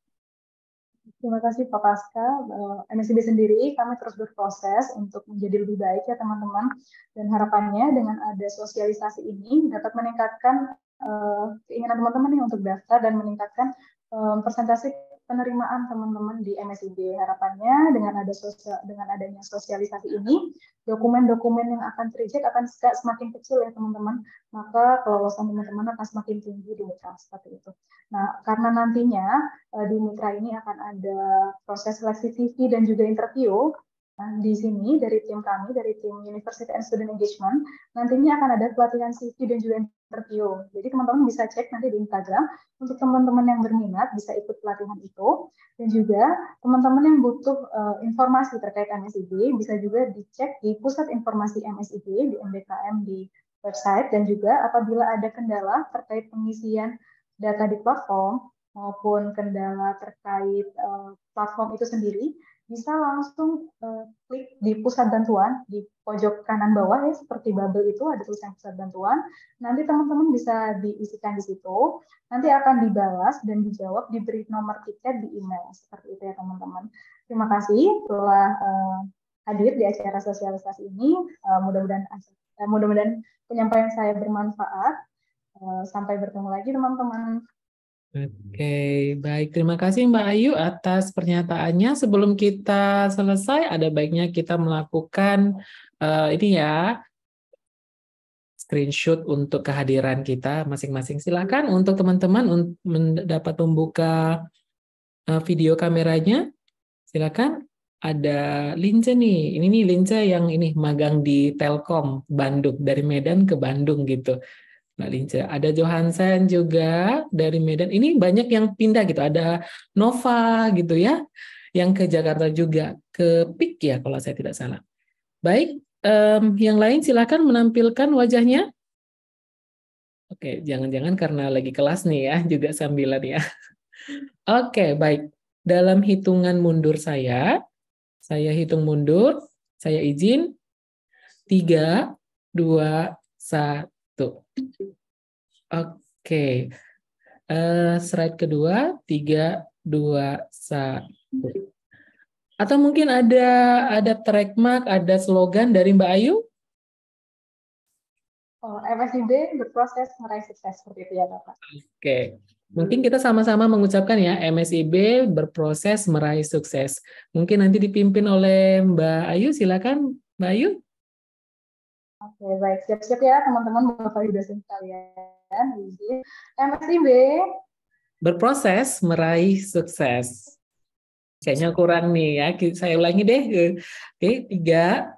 Terima kasih Pak Pasca. MSIB sendiri kami terus berproses untuk menjadi lebih baik ya teman-teman. Dan harapannya dengan ada sosialisasi ini dapat meningkatkan keinginan teman-teman nih untuk daftar dan meningkatkan persentase penerimaan teman-teman di MSIB. Harapannya dengan adanya sosialisasi ini, dokumen-dokumen yang akan tereject akan semakin kecil ya teman-teman. Maka kelolosan teman-teman akan semakin tinggi di mitra seperti itu. Nah, karena nantinya di mitra ini akan ada proses seleksi CV dan juga interview. Nah, di sini dari tim kami, dari tim University and Student Engagement, nantinya akan ada pelatihan CV dan juga interview. Jadi teman-teman bisa cek nanti di Instagram, untuk teman-teman yang berminat bisa ikut pelatihan itu. Dan juga teman-teman yang butuh informasi terkait MSIB, bisa juga dicek di Pusat Informasi MSIB, di MBKM di website. Dan juga apabila ada kendala terkait pengisian data di platform, maupun kendala terkait platform itu sendiri, bisa langsung klik di pusat bantuan di pojok kanan bawah ya, seperti bubble itu ada tulisan pusat bantuan. Nanti teman-teman bisa diisikan di situ, nanti akan dibalas dan dijawab, diberi nomor tiket di email, seperti itu ya teman-teman. Terima kasih telah hadir di acara sosialisasi ini. Mudah-mudahan penyampaian saya bermanfaat. Sampai bertemu lagi teman-teman. Oke, baik. Terima kasih Mbak Ayu atas pernyataannya. Sebelum kita selesai, ada baiknya kita melakukan ini ya, screenshot untuk kehadiran kita masing-masing. Silakan untuk teman-teman dapat membuka video kameranya. Silakan. Ada Lince nih. Ini nih Lince yang ini magang di Telkom Bandung, dari Medan ke Bandung gitu. Mbak Lince. Ada Johansen juga dari Medan. Ini banyak yang pindah gitu. Ada Nova gitu ya, yang ke Jakarta juga, ke PIK ya kalau saya tidak salah. Baik, yang lain silakan menampilkan wajahnya. Oke, jangan-jangan karena lagi kelas nih ya, juga sambilan ya. Oke, baik. Dalam hitungan mundur saya hitung mundur, saya izin. 3, 2, 1. Oke, slide kedua, 3, 2, 1. Atau mungkin ada track mark, ada slogan dari Mbak Ayu? MSIB berproses meraih sukses, seperti itu ya Bapak. Oke, mungkin kita sama-sama mengucapkan ya, MSIB berproses meraih sukses. Mungkin nanti dipimpin oleh Mbak Ayu, silakan Mbak Ayu. Oke, baik. Siap-siap ya teman-teman, Bapak Ibu dosen sekalian. MSIB berproses meraih sukses. Kayaknya kurang nih ya. Saya ulangi deh. Oke, 3.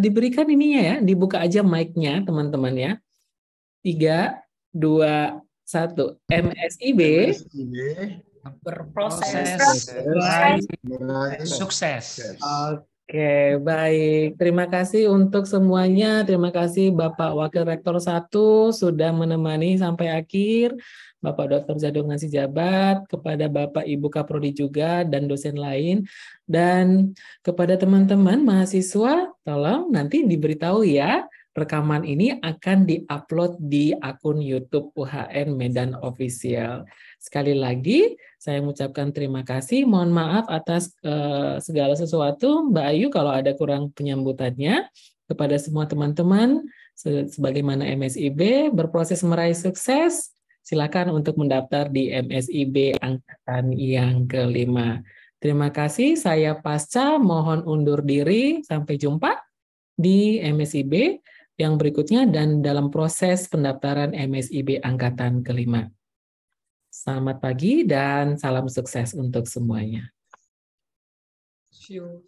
Diberikan ininya ya, dibuka aja mic-nya teman-teman ya. 3, 2, 1. MSIB berproses meraih sukses. Oke, baik. Terima kasih untuk semuanya. Terima kasih Bapak Wakil Rektor 1 sudah menemani sampai akhir. Bapak Dr. Zadongan Sijabat, kepada Bapak Ibu Kaprodi juga, dan dosen lain. Dan kepada teman-teman mahasiswa, tolong nanti diberitahu ya, rekaman ini akan di-upload di akun YouTube UHN Medan Official. Sekali lagi, saya mengucapkan terima kasih. Mohon maaf atas segala sesuatu, Mbak Ayu, kalau ada kurang penyambutannya. Kepada semua teman-teman, sebagaimana MSIB berproses meraih sukses, silakan untuk mendaftar di MSIB Angkatan yang kelima. Terima kasih, saya Pasca, mohon undur diri. Sampai jumpa di MSIB yang berikutnya dan dalam proses pendaftaran MSIB Angkatan kelima. Selamat pagi dan salam sukses untuk semuanya. See you.